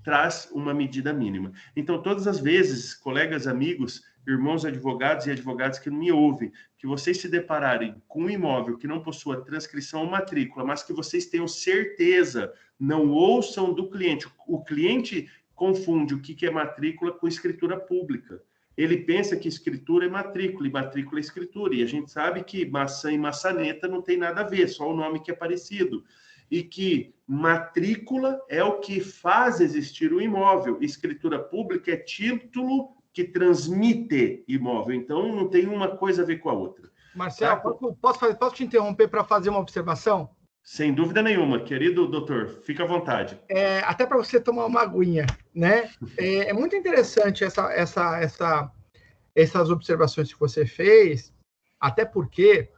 Speaker 2: Traz uma medida mínima. Então, todas as vezes, colegas, amigos, irmãos advogados e advogadas que me ouvem, que vocês se depararem com um imóvel que não possua transcrição ou matrícula, mas que vocês tenham certeza, não ouçam do cliente. O cliente confunde o que é matrícula com escritura pública. Ele pensa que escritura é matrícula e matrícula é escritura. E a gente sabe que maçã e maçaneta não tem nada a ver, só o nome que é parecido. E que matrícula é o que faz existir o imóvel. Escritura pública é título que transmite imóvel. Então, não tem uma coisa a ver com a outra.
Speaker 1: Marcelo, posso te interromper para fazer uma observação?
Speaker 2: Sem dúvida nenhuma, querido doutor, fica à vontade.
Speaker 1: Até para você tomar uma aguinha, né? É muito interessante essas observações que você fez, até porque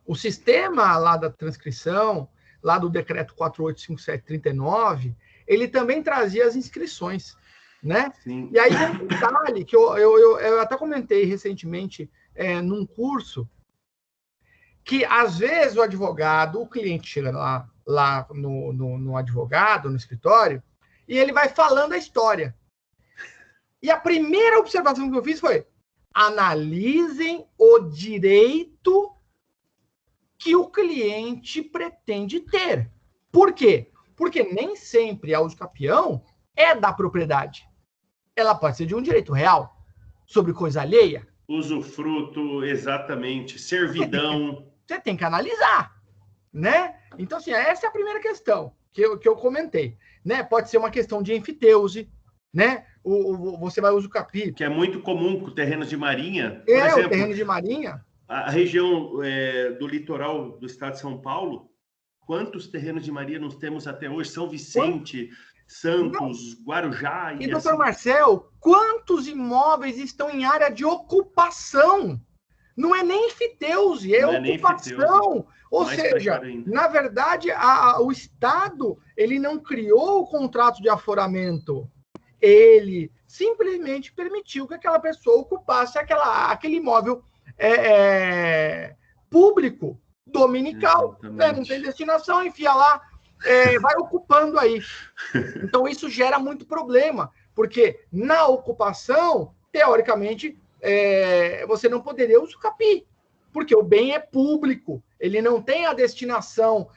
Speaker 1: o sistema lá da transcrição, lá do decreto 4857/39, ele também trazia as inscrições, né?
Speaker 2: Sim.
Speaker 1: E aí um detalhe que eu até comentei recentemente num curso, que às vezes o cliente chega lá no advogado, no escritório, e ele vai falando a história. E a primeira observação que eu fiz foi: analisem o direito que o cliente pretende ter. Por quê? Porque nem sempre a usucapião é da propriedade. Ela pode ser de um direito real, sobre coisa alheia.
Speaker 2: Usufruto, exatamente. Servidão.
Speaker 1: Você tem que analisar, né? Então, assim, essa é a primeira questão que eu comentei, né? Pode ser uma questão de enfiteuse, né? Você vai usucapi.
Speaker 2: Que é muito comum com terrenos de marinha. Por exemplo,
Speaker 1: o terreno de marinha.
Speaker 2: A região do litoral do estado de São Paulo, quantos terrenos de marinha nós temos até hoje? São Vicente, Santos, Guarujá...
Speaker 1: E doutor assim... Marcel, quantos imóveis estão em área de ocupação? Não é nem enfiteuse, é ocupação. Ou seja, na verdade, o Estado ele não criou o contrato de aforamento. Ele simplesmente permitiu que aquela pessoa ocupasse aquele imóvel público, dominical. Né? Não tem destinação, enfia lá, vai ocupando aí. Então, isso gera muito problema, porque na ocupação, teoricamente, você não poderia usucapi, porque o bem é público, ele não tem a destinação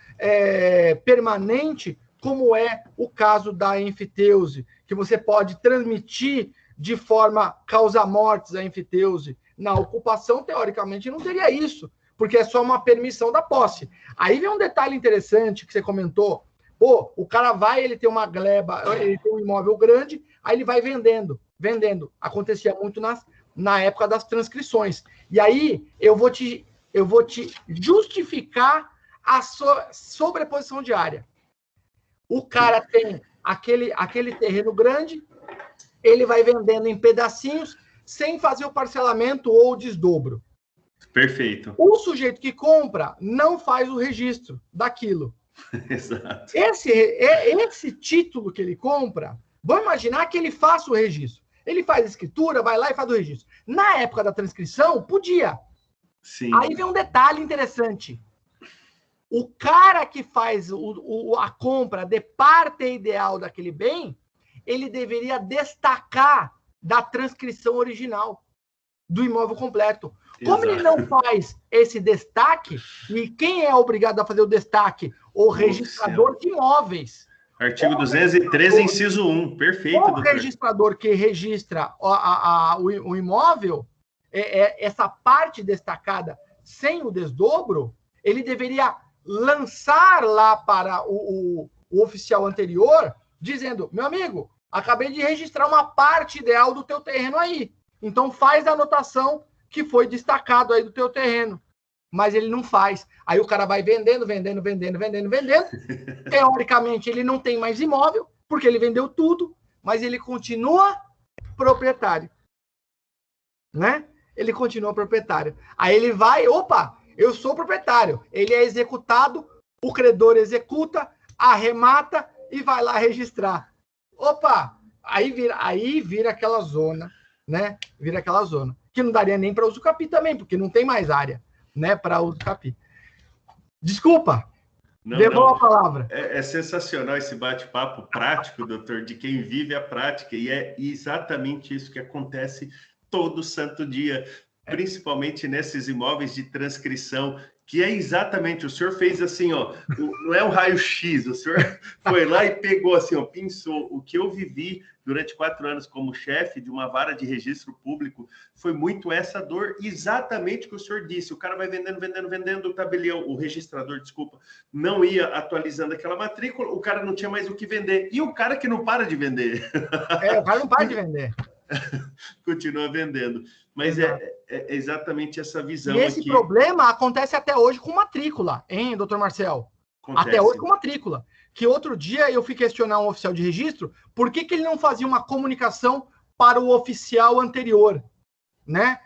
Speaker 1: permanente, como é o caso da enfiteuse, que você pode transmitir de forma causa-mortes a enfiteuse. Na ocupação, teoricamente, não teria isso, porque é só uma permissão da posse. Aí vem um detalhe interessante que você comentou. Pô, o cara ele tem uma gleba, ele tem um imóvel grande, aí ele vai vendendo. Acontecia muito na época das transcrições. E aí eu vou te justificar a sobreposição de área. O cara tem aquele terreno grande, ele vai vendendo em pedacinhos, sem fazer o parcelamento ou o desdobro.
Speaker 2: Perfeito.
Speaker 1: O sujeito que compra não faz o registro daquilo.
Speaker 2: Exato.
Speaker 1: Esse título que ele compra, vamos imaginar que ele faça o registro. Ele faz a escritura, vai lá e faz o registro. Na época da transcrição, podia.
Speaker 2: Sim.
Speaker 1: Aí vem um detalhe interessante. O cara que faz a compra de parte ideal daquele bem, ele deveria destacar da transcrição original do imóvel completo. Como ele não faz esse destaque, e quem é obrigado a fazer o destaque? O registrador de imóveis.
Speaker 2: Artigo 213, inciso 1. Perfeito, doutor.
Speaker 1: O registrador que registra o imóvel, essa parte destacada sem o desdobro, ele deveria lançar lá para o oficial anterior, dizendo: meu amigo, acabei de registrar uma parte ideal do teu terreno aí. Então faz a anotação que foi destacado aí do teu terreno. Mas ele não faz. Aí o cara vai vendendo. Teoricamente, ele não tem mais imóvel, porque ele vendeu tudo, mas ele continua proprietário. Né? Ele continua proprietário. Aí ele vai, eu sou proprietário. Ele é executado, o credor executa, arremata e vai lá registrar. Aí vira aquela zona, né? Vira aquela zona. Que não daria nem para usucapi também, porque não tem mais área, né, para usucapi. Desculpa. Devolvo a palavra.
Speaker 2: É sensacional esse bate-papo prático, doutor, de quem vive a prática, e é exatamente isso que acontece todo santo dia, principalmente nesses imóveis de transcrição, que é exatamente, o senhor fez assim, ó, não é um raio-x, o senhor foi lá e pegou assim, ó, pinçou. O que eu vivi durante 4 anos como chefe de uma vara de registro público foi muito essa dor, exatamente o que o senhor disse. O cara vai vendendo o tabelião, o registrador, desculpa, não ia atualizando aquela matrícula, o cara não tinha mais o que vender. E o cara que não para de vender.
Speaker 1: O cara não para de vender.
Speaker 2: Continua vendendo. Mas é exatamente essa visão.
Speaker 1: E esse
Speaker 2: aqui.
Speaker 1: problema acontece até hoje com matrícula, hein, doutor Marcel? Acontece. Até hoje com matrícula. Que outro dia eu fui questionar um oficial de registro por que ele não fazia uma comunicação para o oficial anterior, né?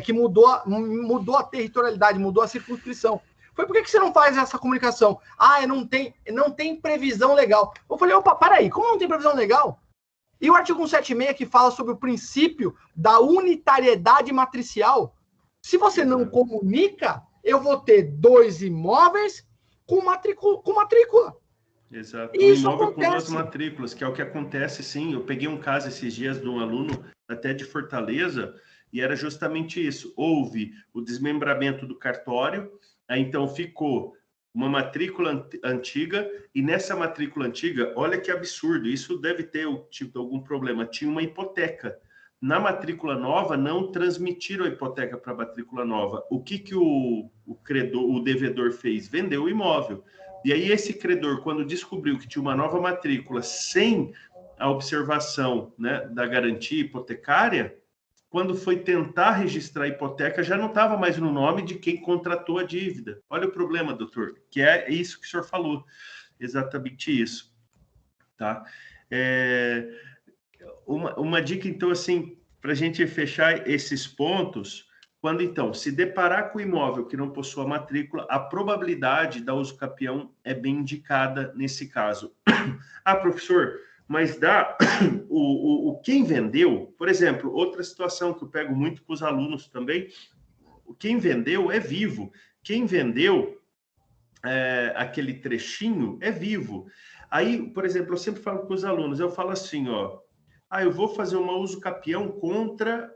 Speaker 1: Que mudou a territorialidade, mudou a circunscrição. Foi por que você não faz essa comunicação? Não tem previsão legal. Eu falei, opa, para aí, como não tem previsão legal? E o artigo 176 que fala sobre o princípio da unitariedade matricial. Se você não comunica, eu vou ter 2 imóveis com matrícula.
Speaker 2: Exato. Um imóvel com 2 matrículas, que é o que acontece, sim. Eu peguei um caso esses dias de um aluno até de Fortaleza, e era justamente isso. Houve o desmembramento do cartório, aí então ficou uma matrícula antiga, e nessa matrícula antiga, olha que absurdo, isso deve ter tido algum problema, tinha uma hipoteca. Na matrícula nova, não transmitiram a hipoteca para a matrícula nova. O que o credor, o devedor fez? Vendeu o imóvel. E aí esse credor, quando descobriu que tinha uma nova matrícula sem a observação, né, da garantia hipotecária, quando foi tentar registrar a hipoteca, já não estava mais no nome de quem contratou a dívida. Olha o problema, doutor, que é isso que o senhor falou. Exatamente isso. Tá? Uma dica, então, assim, para a gente fechar esses pontos, quando, então, se deparar com o imóvel que não possua matrícula, a probabilidade da uso capião é bem indicada nesse caso. Ah, professor, mas dá quem vendeu, por exemplo, outra situação que eu pego muito com os alunos também, quem vendeu é vivo. Quem vendeu aquele trechinho é vivo. Aí, por exemplo, eu sempre falo com os alunos, eu falo assim, ó, eu vou fazer uma uso capião contra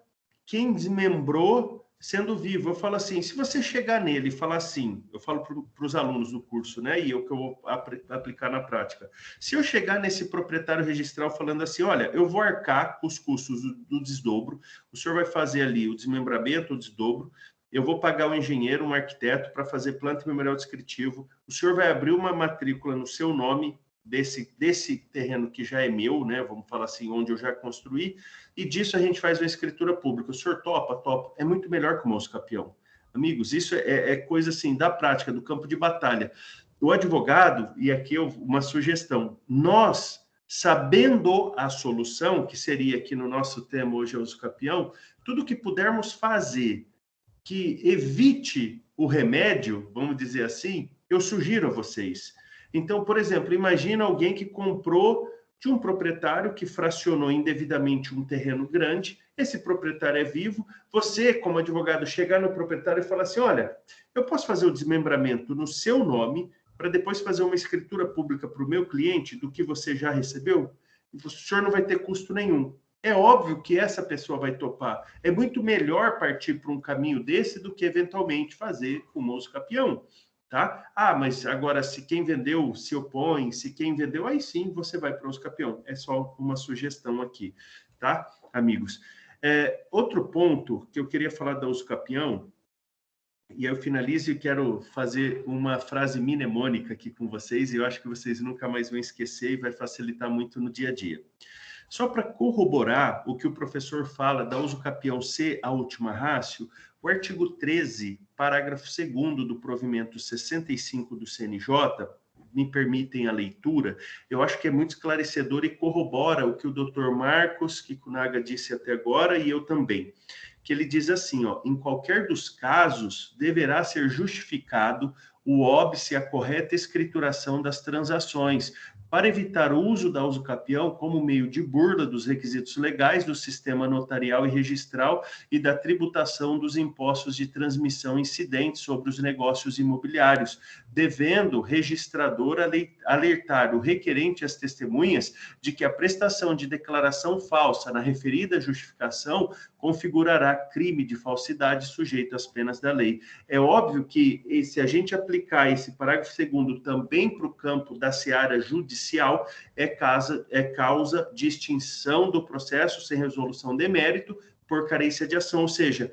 Speaker 2: quem desmembrou sendo vivo. Eu falo assim, se você chegar nele e falar assim, eu falo para os alunos do curso, né, e eu que eu vou aplicar na prática. Se eu chegar nesse proprietário registral falando assim, olha, eu vou arcar os custos do desdobro, o senhor vai fazer ali o desmembramento, o desdobro, eu vou pagar um engenheiro, um arquiteto para fazer planta e memorial descritivo, o senhor vai abrir uma matrícula no seu nome, desse terreno que já é meu, né? Vamos falar assim, onde eu já construí, e disso a gente faz uma escritura pública. O senhor topa? Topa. É muito melhor que o moço capião. Amigos, isso é coisa assim, da prática, do campo de batalha. O advogado, e aqui uma sugestão, nós, sabendo a solução, que seria aqui no nosso tema hoje é o uso capião, tudo que pudermos fazer que evite o remédio, vamos dizer assim, eu sugiro a vocês. Então, por exemplo, imagina alguém que comprou de um proprietário que fracionou indevidamente um terreno grande, esse proprietário é vivo, você, como advogado, chegar no proprietário e falar assim, olha, eu posso fazer o desmembramento no seu nome para depois fazer uma escritura pública para o meu cliente do que você já recebeu? O senhor não vai ter custo nenhum. É óbvio que essa pessoa vai topar. É muito melhor partir para um caminho desse do que eventualmente fazer o moço capião. Tá? Mas agora, se quem vendeu se opõe, se quem vendeu, aí sim você vai para o uso capião. É só uma sugestão aqui, tá, amigos? Outro ponto que eu queria falar da uso capião, e eu finalizo e quero fazer uma frase mnemônica aqui com vocês, e eu acho que vocês nunca mais vão esquecer e vai facilitar muito no dia a dia. Só para corroborar o que o professor fala da uso capião ser a última ratio, o artigo 13, parágrafo 2º do provimento 65 do CNJ, me permitem a leitura, eu acho que é muito esclarecedor e corrobora o que o doutor Marcos Kikunaga disse até agora e eu também. Que ele diz assim, ó, em qualquer dos casos, deverá ser justificado o óbice, a correta escrituração das transações, para evitar o uso da usucapião como meio de burla dos requisitos legais do sistema notarial e registral e da tributação dos impostos de transmissão incidentes sobre os negócios imobiliários, devendo o registrador alertar o requerente e as testemunhas de que a prestação de declaração falsa na referida justificação configurará crime de falsidade sujeito às penas da lei. É óbvio que, se a gente aplicar esse parágrafo 2º também para o campo da seara judicial, é causa de extinção do processo sem resolução de mérito por carência de ação, ou seja,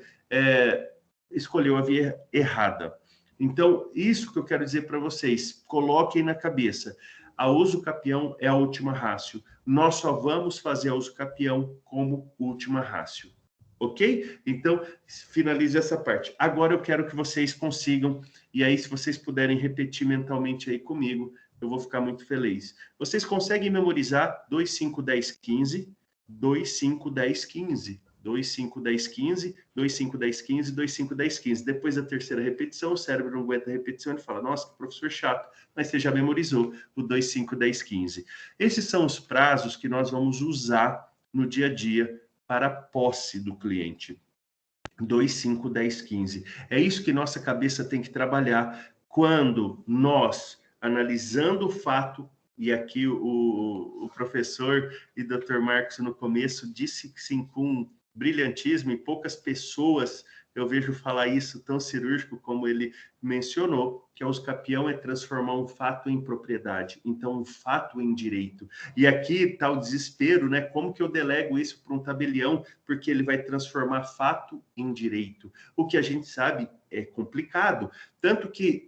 Speaker 2: escolheu a via errada. Então, isso que eu quero dizer para vocês, coloquem na cabeça, a usucapião é a última ratio. Nós só vamos fazer a usucapião como última ratio. Ok? Então, finalize essa parte. Agora eu quero que vocês consigam, e aí se vocês puderem repetir mentalmente aí comigo, eu vou ficar muito feliz. Vocês conseguem memorizar 2, 5, 10, 15, 2, 5, 10, 15, 2, 5, 10, 15, 2, 5, 10, 15, 2, 5, 10, 15. Depois da terceira repetição, o cérebro não aguenta a repetição, ele fala, nossa, que professor chato, mas você já memorizou o 2, 5, 10, 15. Esses são os prazos que nós vamos usar no dia a dia para a posse do cliente. 2, 5, 10, 15. É isso que nossa cabeça tem que trabalhar quando nós, analisando o fato, e aqui o professor e Dr. Marcos no começo disse que sim, com brilhantismo, e poucas pessoas eu vejo falar isso tão cirúrgico como ele mencionou, que a usucapião é transformar um fato em propriedade, então um fato em direito. E aqui está o desespero, né? Como que eu delego isso para um tabelião? Porque ele vai transformar fato em direito. O que a gente sabe é complicado, tanto que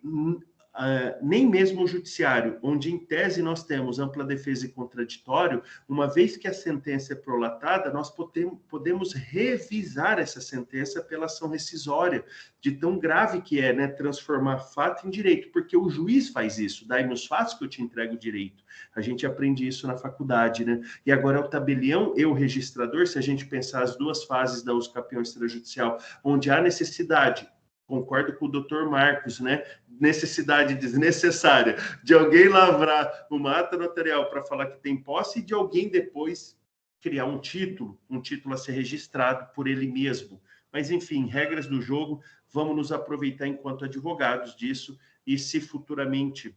Speaker 2: nem mesmo o judiciário, onde em tese nós temos ampla defesa e contraditório, uma vez que a sentença é prolatada, nós podemos revisar essa sentença pela ação rescisória, de tão grave que é, né, transformar fato em direito, porque o juiz faz isso, dai-me os fatos que eu te entrego o direito. A gente aprende isso na faculdade, né? E agora é o tabelião e o registrador, se a gente pensar as duas fases da usucapião extrajudicial, onde há necessidade, concordo com o doutor Marcos, né? Necessidade desnecessária de alguém lavrar uma ata notarial para falar que tem posse e de alguém depois criar um título a ser registrado por ele mesmo. Mas, enfim, regras do jogo, vamos nos aproveitar enquanto advogados disso e se futuramente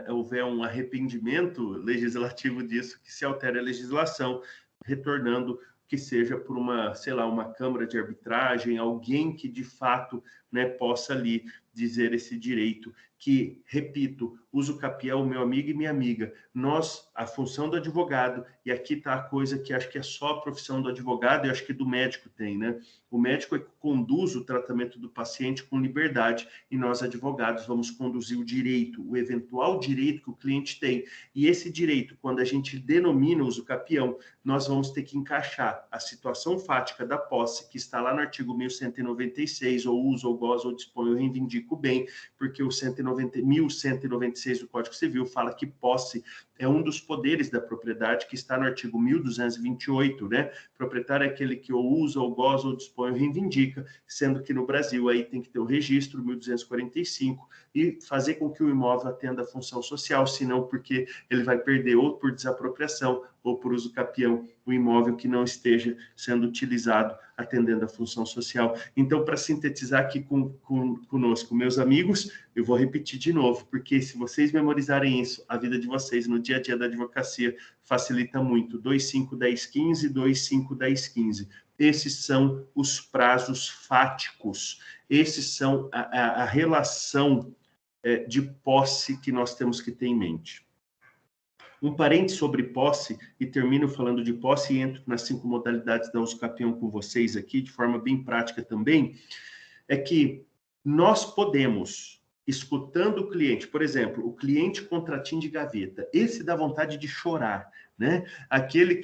Speaker 2: houver um arrependimento legislativo disso, que se altere a legislação, retornando que seja por uma, sei lá, uma câmara de arbitragem, alguém que de fato, né, possa ali dizer esse direito, que, repito, usucapião, meu amigo e minha amiga, nós, a função do advogado, e aqui está a coisa que acho que é só a profissão do advogado, e acho que do médico tem, né? O médico é que conduz o tratamento do paciente com liberdade, e nós, advogados, vamos conduzir o direito, o eventual direito que o cliente tem. E esse direito, quando a gente denomina usucapião, nós vamos ter que encaixar a situação fática da posse, que está lá no artigo 1196, ou uso, ou gozo, ou dispõe, ou reivindico bem, porque o 1196 do Código Civil fala que posse é um dos poderes da propriedade, que está no artigo 1228, né? Proprietário é aquele que ou usa, ou goza, ou dispõe, ou reivindica, sendo que no Brasil aí tem que ter o registro, 1245, e fazer com que o imóvel atenda a função social, senão porque ele vai perder ou por desapropriação ou por usucapião o imóvel que não esteja sendo utilizado atendendo a função social. Então, para sintetizar aqui conosco, meus amigos, eu vou repetir de novo, porque se vocês memorizarem isso, a vida de vocês no dia a dia da advocacia facilita muito. 2, 5, 10, 15, 2, 5, 10, 15. Esses são os prazos fáticos. Esses são a relação de posse que nós temos que ter em mente. Um parênteses sobre posse, e termino falando de posse e entro nas 5 modalidades da usucapião com vocês aqui, de forma bem prática também, é que nós podemos, escutando o cliente, por exemplo, o cliente contratinho de gaveta, esse dá vontade de chorar, né? Aquele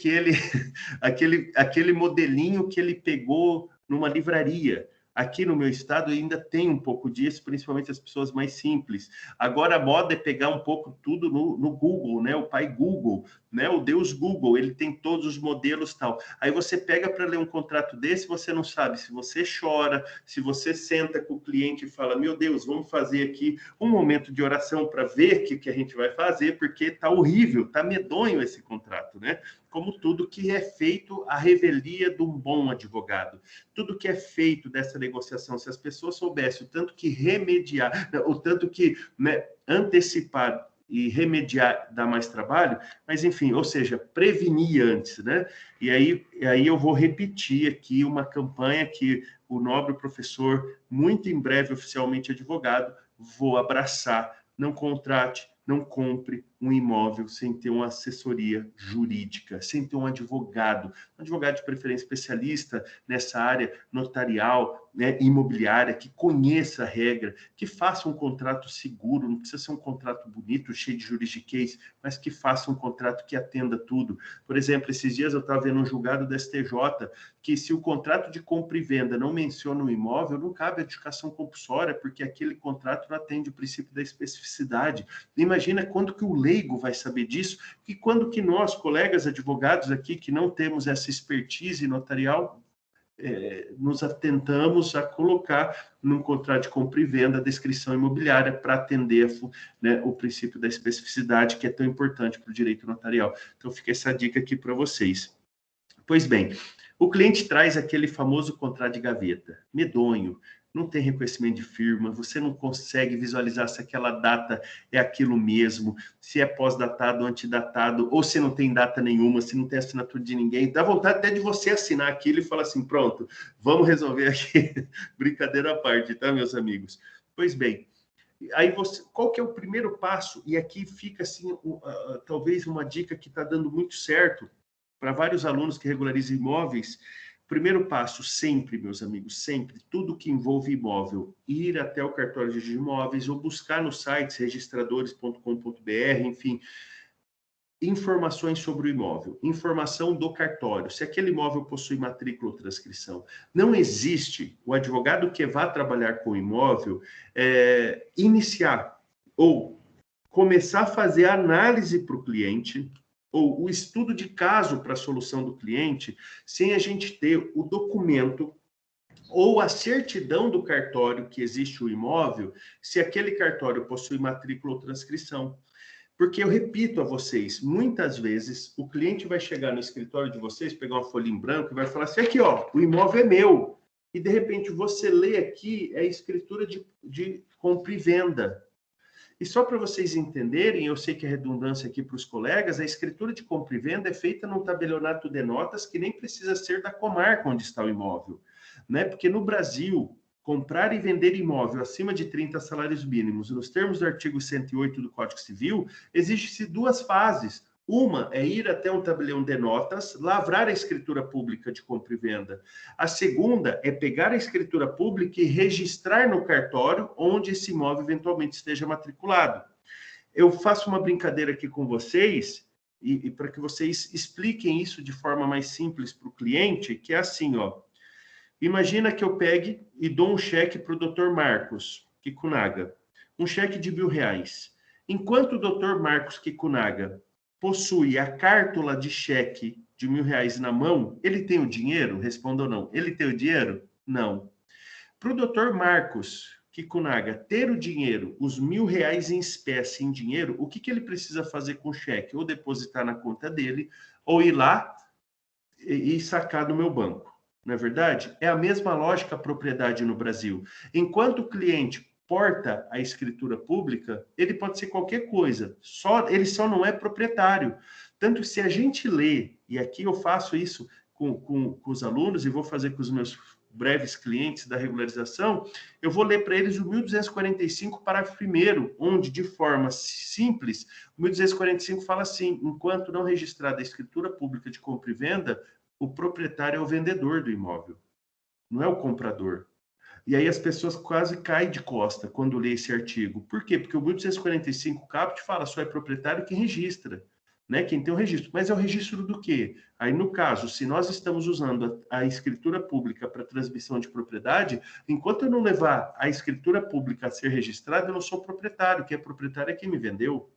Speaker 2: modelinho que ele pegou numa livraria, Aqui no meu estado ainda tem um pouco disso, principalmente as pessoas mais simples. Agora a moda é pegar um pouco tudo no Google, né? O pai Google, né? O Deus Google, ele tem todos os modelos e tal. Aí você pega para ler um contrato desse, você não sabe se você chora, se você senta com o cliente e fala, meu Deus, vamos fazer aqui um momento de oração para ver o que a gente vai fazer, porque tá horrível, tá medonho esse contrato, né? Como tudo que é feito a revelia de um bom advogado. Tudo que é feito dessa negociação, se as pessoas soubessem o tanto que remediar, o tanto que, né, antecipar e remediar dá mais trabalho, mas enfim, ou seja, prevenir antes, né? E aí eu vou repetir aqui uma campanha que o nobre professor, muito em breve oficialmente advogado, vou abraçar. Não contrate, não compre um imóvel sem ter uma assessoria jurídica, sem ter um advogado de preferência especialista nessa área notarial, né, imobiliária, que conheça a regra, que faça um contrato seguro, não precisa ser um contrato bonito, cheio de juridiquês, mas que faça um contrato que atenda tudo. Por exemplo, esses dias eu estava vendo um julgado da STJ que se o contrato de compra e venda não menciona o imóvel, não cabe adjudicação compulsória, porque aquele contrato não atende o princípio da especificidade. Imagina quando que o leigo vai saber disso e quando que nós, colegas advogados aqui, que não temos essa expertise notarial, nos atentamos a colocar num contrato de compra e venda a descrição imobiliária para atender, né, o princípio da especificidade, que é tão importante para o direito notarial. Então, fica essa dica aqui para vocês. Pois bem, o cliente traz aquele famoso contrato de gaveta, medonho, não tem reconhecimento de firma, você não consegue visualizar se aquela data é aquilo mesmo, se é pós-datado, antidatado, ou se não tem data nenhuma, se não tem assinatura de ninguém. Dá vontade até de você assinar aquilo e falar assim, pronto, vamos resolver aqui. Brincadeira à parte, tá, meus amigos? Pois bem, aí qual que é o primeiro passo? E aqui fica, assim, talvez uma dica que está dando muito certo para vários alunos que regularizam imóveis. Primeiro passo, sempre, meus amigos, sempre, tudo que envolve imóvel, ir até o cartório de imóveis ou buscar nos sites registradores.com.br, enfim, informações sobre o imóvel, informação do cartório, se aquele imóvel possui matrícula ou transcrição. Não existe o advogado que vá trabalhar com o imóvel iniciar ou começar a fazer análise para o cliente, ou o estudo de caso para a solução do cliente, sem a gente ter o documento ou a certidão do cartório que existe o imóvel, se aquele cartório possui matrícula ou transcrição. Porque eu repito a vocês, muitas vezes o cliente vai chegar no escritório de vocês, pegar uma folha em branco e vai falar assim, aqui ó, o imóvel é meu. E de repente você lê aqui a escritura de compra e venda. E só para vocês entenderem, eu sei que é redundância aqui para os colegas, a escritura de compra e venda é feita num tabelionato de notas que nem precisa ser da comarca onde está o imóvel, né? Porque no Brasil, comprar e vender imóvel acima de 30 salários mínimos, nos termos do artigo 108 do Código Civil, existe-se duas fases. Uma é ir até um tabelião de notas, lavrar a escritura pública de compra e venda. A segunda é pegar a escritura pública e registrar no cartório onde esse imóvel eventualmente esteja matriculado. Eu faço uma brincadeira aqui com vocês, e para que vocês expliquem isso de forma mais simples para o cliente, que é assim, ó. Imagina que eu pegue e dou um cheque para o Dr. Marcos Kikunaga, um cheque de R$1.000. Enquanto o Dr. Marcos Kikunaga possui a cártula de cheque de R$1.000 na mão, ele tem o dinheiro? Responda ou não. Ele tem o dinheiro? Não. Para o Dr. Marcos Kikunaga ter o dinheiro, os R$1.000 em espécie, em dinheiro, o que ele precisa fazer com o cheque? Ou depositar na conta dele, ou ir lá e sacar do meu banco. Não é verdade? É a mesma lógica a propriedade no Brasil. Enquanto o cliente porta a escritura pública, ele pode ser qualquer coisa, ele só não é proprietário. Tanto que se a gente lê, e aqui eu faço isso com os alunos e vou fazer com os meus breves clientes da regularização, eu vou ler para eles o 1245, parágrafo 1º, onde, de forma simples, o 1245 fala assim, enquanto não registrada a escritura pública de compra e venda, o proprietário é o vendedor do imóvel, não é o comprador. E aí as pessoas quase caem de costa quando lê esse artigo. Por quê? Porque o 1245 caput fala só é proprietário quem registra. né? Quem tem o registro. Mas é o registro do quê? Aí, no caso, se nós estamos usando a escritura pública para transmissão de propriedade, enquanto eu não levar a escritura pública a ser registrada, eu não sou proprietário. Quem é proprietário é quem me vendeu.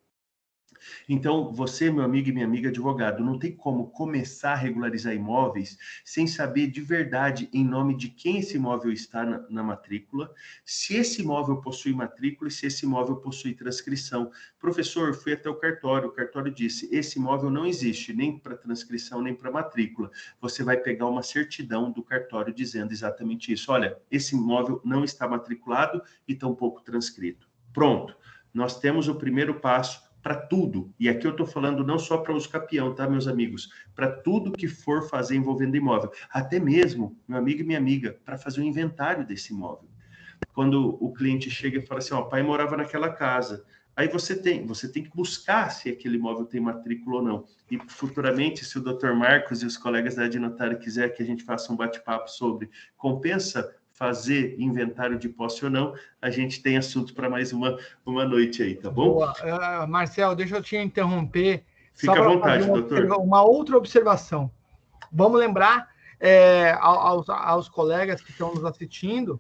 Speaker 2: Então, você, meu amigo e minha amiga advogado, não tem como começar a regularizar imóveis sem saber de verdade em nome de quem esse imóvel está na matrícula, se esse imóvel possui matrícula e se esse imóvel possui transcrição. Professor, fui até o cartório disse, esse imóvel não existe nem para transcrição nem para matrícula. Você vai pegar uma certidão do cartório dizendo exatamente isso. Olha, esse imóvel não está matriculado e tampouco transcrito. Pronto, nós temos o primeiro passo para tudo, e aqui eu estou falando não só para uso capião, tá, meus amigos? Para tudo que for fazer envolvendo imóvel, até mesmo, meu amigo e minha amiga, para fazer um inventário desse imóvel. Quando o cliente chega e fala assim, ó, pai morava naquela casa, aí você tem que buscar se aquele imóvel tem matrícula ou não, e futuramente, se o Dr. Marcos e os colegas da Adnotário quiser que a gente faça um bate-papo sobre compensa fazer inventário de posse ou não, a gente tem assunto para mais uma noite aí, tá bom?
Speaker 1: Boa. Marcel, deixa eu te interromper.
Speaker 2: Fica à vontade, doutor.
Speaker 1: Uma outra observação. Vamos lembrar aos colegas que estão nos assistindo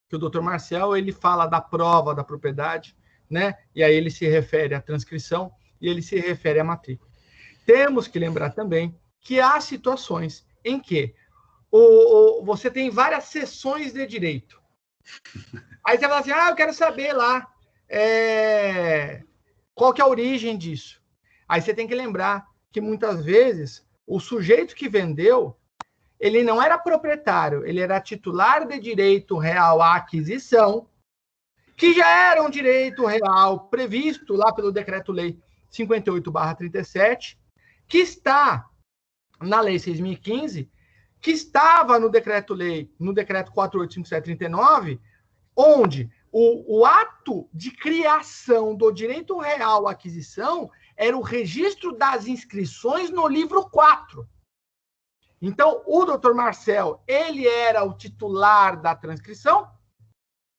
Speaker 1: que o doutor Marcel, ele fala da prova da propriedade, né? E aí ele se refere à transcrição e ele se refere à matrícula. Temos que lembrar também que há situações em que você tem várias seções de direito. Aí você fala assim, eu quero saber lá qual que é a origem disso. Aí você tem que lembrar que muitas vezes o sujeito que vendeu, ele não era proprietário, ele era titular de direito real à aquisição, que já era um direito real previsto lá pelo Decreto-Lei 58/37, que está na Lei 6.015, que estava no Decreto 4857/39, onde o ato de criação do direito real à aquisição era o registro das inscrições no livro 4. Então, o doutor Marcel, ele era o titular da transcrição,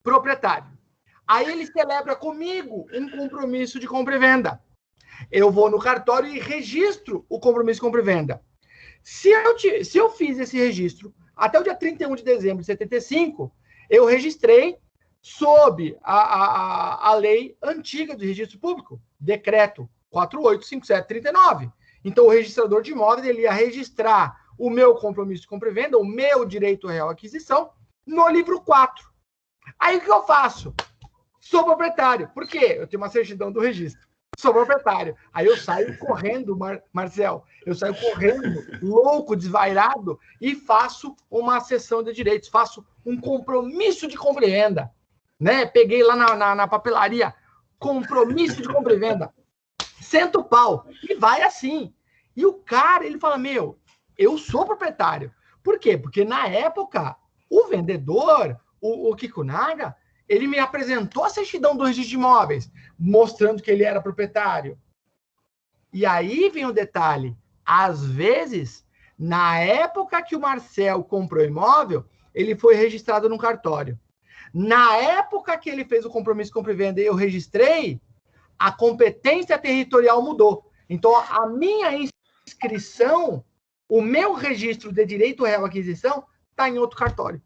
Speaker 1: proprietário. Aí ele celebra comigo um compromisso de compra e venda. Eu vou no cartório e registro o compromisso de compra e venda. Se eu fiz esse registro até o dia 31 de dezembro de 75, eu registrei sob a lei antiga do registro público, decreto 4857/39. Então, o registrador de imóveis ele ia registrar o meu compromisso de compra e venda, o meu direito real à aquisição, no livro 4. Aí, o que eu faço? Sou proprietário. Por quê? Eu tenho uma certidão do registro. Sou proprietário. Aí eu saio correndo, Marcel. Eu saio correndo, louco, desvairado, e faço uma cessão de direitos. Faço um compromisso de compra e venda. Né? Peguei lá na papelaria, compromisso de compra e venda. Sento o pau. E vai assim. E o cara, ele fala, eu sou proprietário. Por quê? Porque na época, o vendedor, o Kikunaga, ele me apresentou a certidão do registro de imóveis, mostrando que ele era proprietário. E aí vem o detalhe. Às vezes, na época que o Marcel comprou o imóvel, ele foi registrado no cartório. Na época que ele fez o compromisso de compra e venda e eu registrei, a competência territorial mudou. Então, a minha inscrição, o meu registro de direito real à aquisição, está em outro cartório.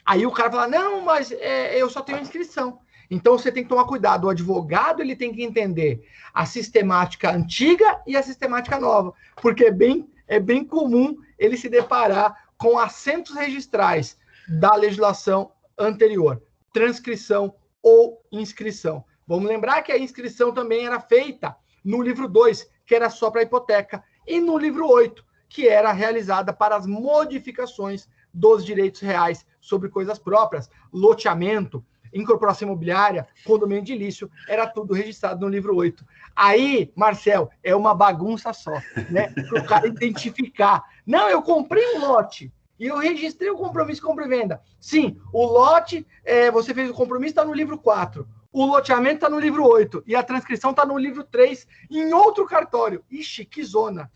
Speaker 1: Aí o cara fala, não, mas eu só tenho inscrição. Então, você tem que tomar cuidado. O advogado ele tem que entender a sistemática antiga e a sistemática nova. Porque é bem comum ele se deparar com assentos registrais da legislação anterior. Transcrição ou inscrição. Vamos lembrar que a inscrição também era feita no livro 2, que era só para hipoteca, e no livro 8, que era realizada para as modificações dos direitos reais sobre coisas próprias, loteamento, incorporação imobiliária, condomínio edilício, era tudo registrado no livro 8. Aí, Marcel, é uma bagunça só, né? Para o cara identificar. Não, eu comprei um lote e eu registrei o compromisso de compra e venda. Sim, o lote, você fez o compromisso, está no livro 4. O loteamento está no livro 8 e a transcrição está no livro 3, em outro cartório. Ixi, que zona.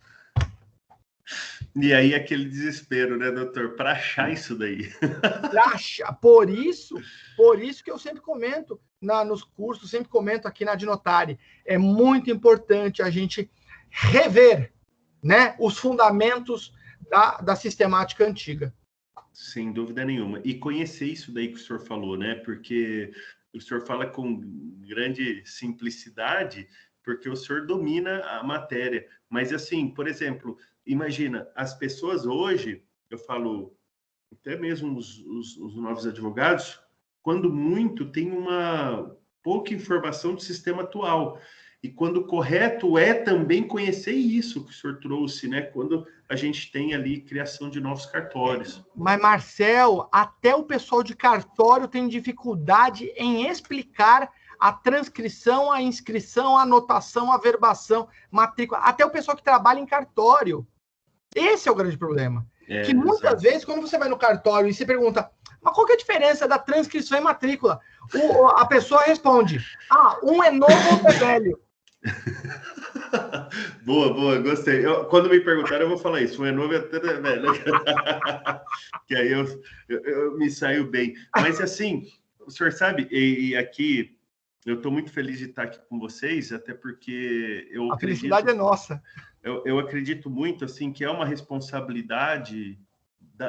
Speaker 2: E aí aquele desespero, né, doutor, para achar isso daí.
Speaker 1: Por isso que eu sempre comento nos cursos, sempre comento aqui na Adnotare, é muito importante a gente rever, né, os fundamentos da sistemática antiga.
Speaker 2: Sem dúvida nenhuma. E conhecer isso daí que o senhor falou, né? Porque o senhor fala com grande simplicidade, porque o senhor domina a matéria. Mas, assim, por exemplo, imagina, as pessoas hoje, eu falo, até mesmo os novos advogados, quando muito, tem uma pouca informação do sistema atual. E quando correto é também conhecer isso que o senhor trouxe, né? Quando a gente tem ali criação de novos cartórios.
Speaker 1: Mas, Marcel, até o pessoal de cartório tem dificuldade em explicar a transcrição, a inscrição, a anotação, a verbação, matrícula. Até o pessoal que trabalha em cartório. Esse é o grande problema. Que muitas vezes, quando você vai no cartório e se pergunta, mas qual que é a diferença da transcrição e matrícula? A pessoa responde, um é novo, outro é velho.
Speaker 2: Boa, gostei. Quando me perguntaram, eu vou falar isso. Um é novo, outro é velho. Que aí eu me saio bem. Mas assim, o senhor sabe, e aqui eu estou muito feliz de estar aqui com vocês, até porque
Speaker 1: a felicidade é nossa.
Speaker 2: Eu acredito muito assim que é uma responsabilidade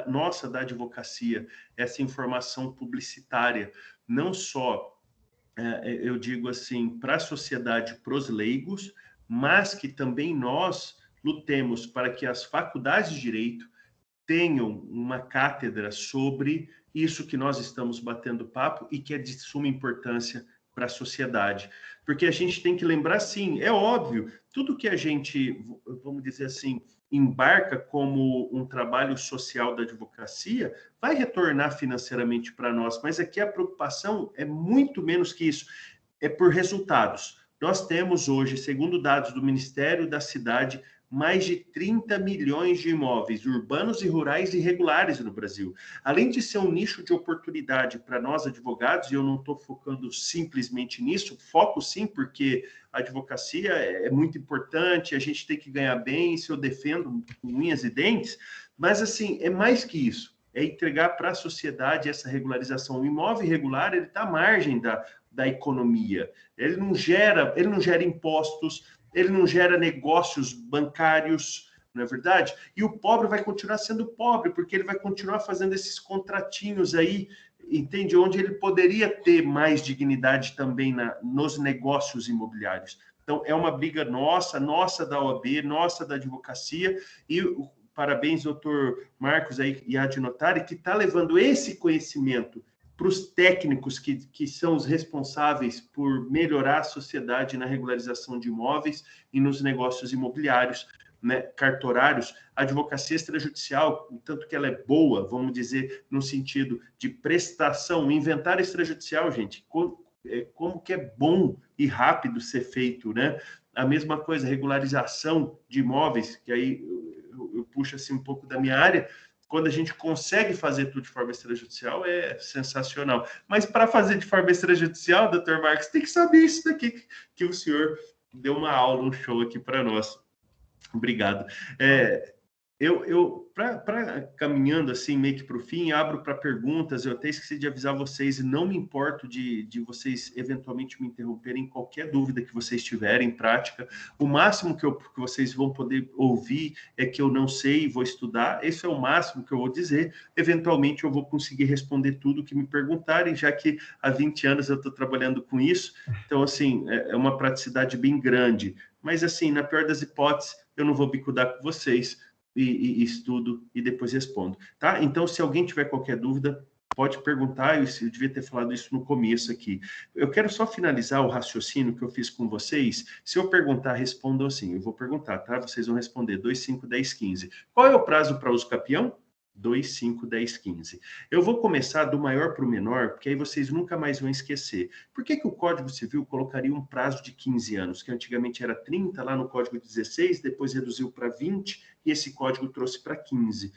Speaker 2: nossa da advocacia, essa informação publicitária, não só, eu digo assim, para a sociedade, para os leigos, mas que também nós lutemos para que as faculdades de direito tenham uma cátedra sobre isso que nós estamos batendo papo e que é de suma importância para a sociedade. Porque a gente tem que lembrar, sim, é óbvio, tudo que a gente, vamos dizer assim, embarca como um trabalho social da advocacia, vai retornar financeiramente para nós, mas aqui a preocupação é muito menos que isso, é por resultados. Nós temos hoje, segundo dados do Ministério da Cidade, mais de 30 milhões de imóveis urbanos e rurais irregulares no Brasil. Além de ser um nicho de oportunidade para nós advogados, e eu não estou focando simplesmente nisso, foco sim, porque a advocacia é muito importante, a gente tem que ganhar bem, isso eu defendo com unhas e dentes, mas assim, é mais que isso, é entregar para a sociedade essa regularização. O imóvel irregular, ele está à margem da economia, ele não gera impostos, ele não gera negócios bancários, não é verdade? E o pobre vai continuar sendo pobre, porque ele vai continuar fazendo esses contratinhos aí, entende? Onde ele poderia ter mais dignidade também nos negócios imobiliários. Então, é uma briga nossa da OAB, nossa da advocacia, e parabéns, doutor Marcos aí, e a Adnotare, que está levando esse conhecimento para os técnicos que são os responsáveis por melhorar a sociedade na regularização de imóveis e nos negócios imobiliários, né, cartorários. A advocacia extrajudicial, tanto que ela é boa, vamos dizer, no sentido de prestação, o inventário extrajudicial, gente, como que é bom e rápido ser feito, né? A mesma coisa, regularização de imóveis, que aí eu puxo assim um pouco da minha área. Quando a gente consegue fazer tudo de forma extrajudicial, é sensacional. Mas para fazer de forma extrajudicial, doutor Marcos, tem que saber isso daqui, que o senhor deu uma aula, um show aqui para nós. Obrigado. Caminhando assim, meio que para o fim, abro para perguntas. Eu até esqueci de avisar vocês, e não me importo de vocês eventualmente me interromperem qualquer dúvida que vocês tiverem em prática. O máximo que vocês vão poder ouvir é que eu não sei e vou estudar. Esse é o máximo que eu vou dizer. Eventualmente eu vou conseguir responder tudo que me perguntarem, já que há 20 anos eu estou trabalhando com isso. Então, assim, é uma praticidade bem grande. Mas, assim, na pior das hipóteses, eu não vou bicudar com vocês. E estudo e depois respondo, tá? Então, se alguém tiver qualquer dúvida, pode perguntar. Eu devia ter falado isso no começo aqui. Eu quero só finalizar o raciocínio que eu fiz com vocês. Se eu perguntar, respondam assim. Eu vou perguntar, tá? Vocês vão responder 2, 5, 10, 15. Qual é o prazo para uso capião? 2, 5, 10, 15. Eu vou começar do maior para o menor, porque aí vocês nunca mais vão esquecer. Por que o Código Civil colocaria um prazo de 15 anos, que antigamente era 30, lá no Código 16, depois reduziu para 20, e esse código trouxe para 15?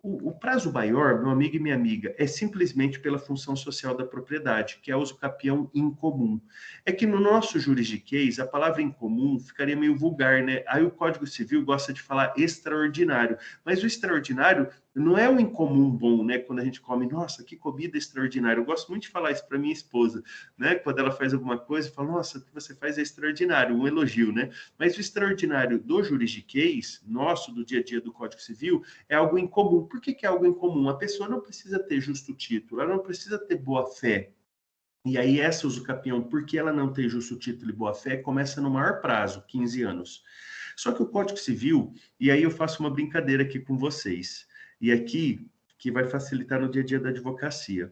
Speaker 2: O prazo maior, meu amigo e minha amiga, é simplesmente pela função social da propriedade, que é uso capião incomum. É que no nosso juridiquês, a palavra incomum ficaria meio vulgar, né? Aí o Código Civil gosta de falar extraordinário, mas o extraordinário não é um incomum bom, né? Quando a gente come, nossa, que comida extraordinária. Eu gosto muito de falar isso para minha esposa, né? Quando ela faz alguma coisa, eu falo, nossa, o que você faz é extraordinário, um elogio, né? Mas o extraordinário do juridiquês, nosso, do dia a dia do Código Civil, é algo incomum. Por que é algo incomum? A pessoa não precisa ter justo título, ela não precisa ter boa-fé. E aí essa usucapião, porque ela não tem justo título e boa-fé, começa no maior prazo, 15 anos. Só que o Código Civil, e aí eu faço uma brincadeira aqui com vocês, e aqui que vai facilitar no dia a dia da advocacia.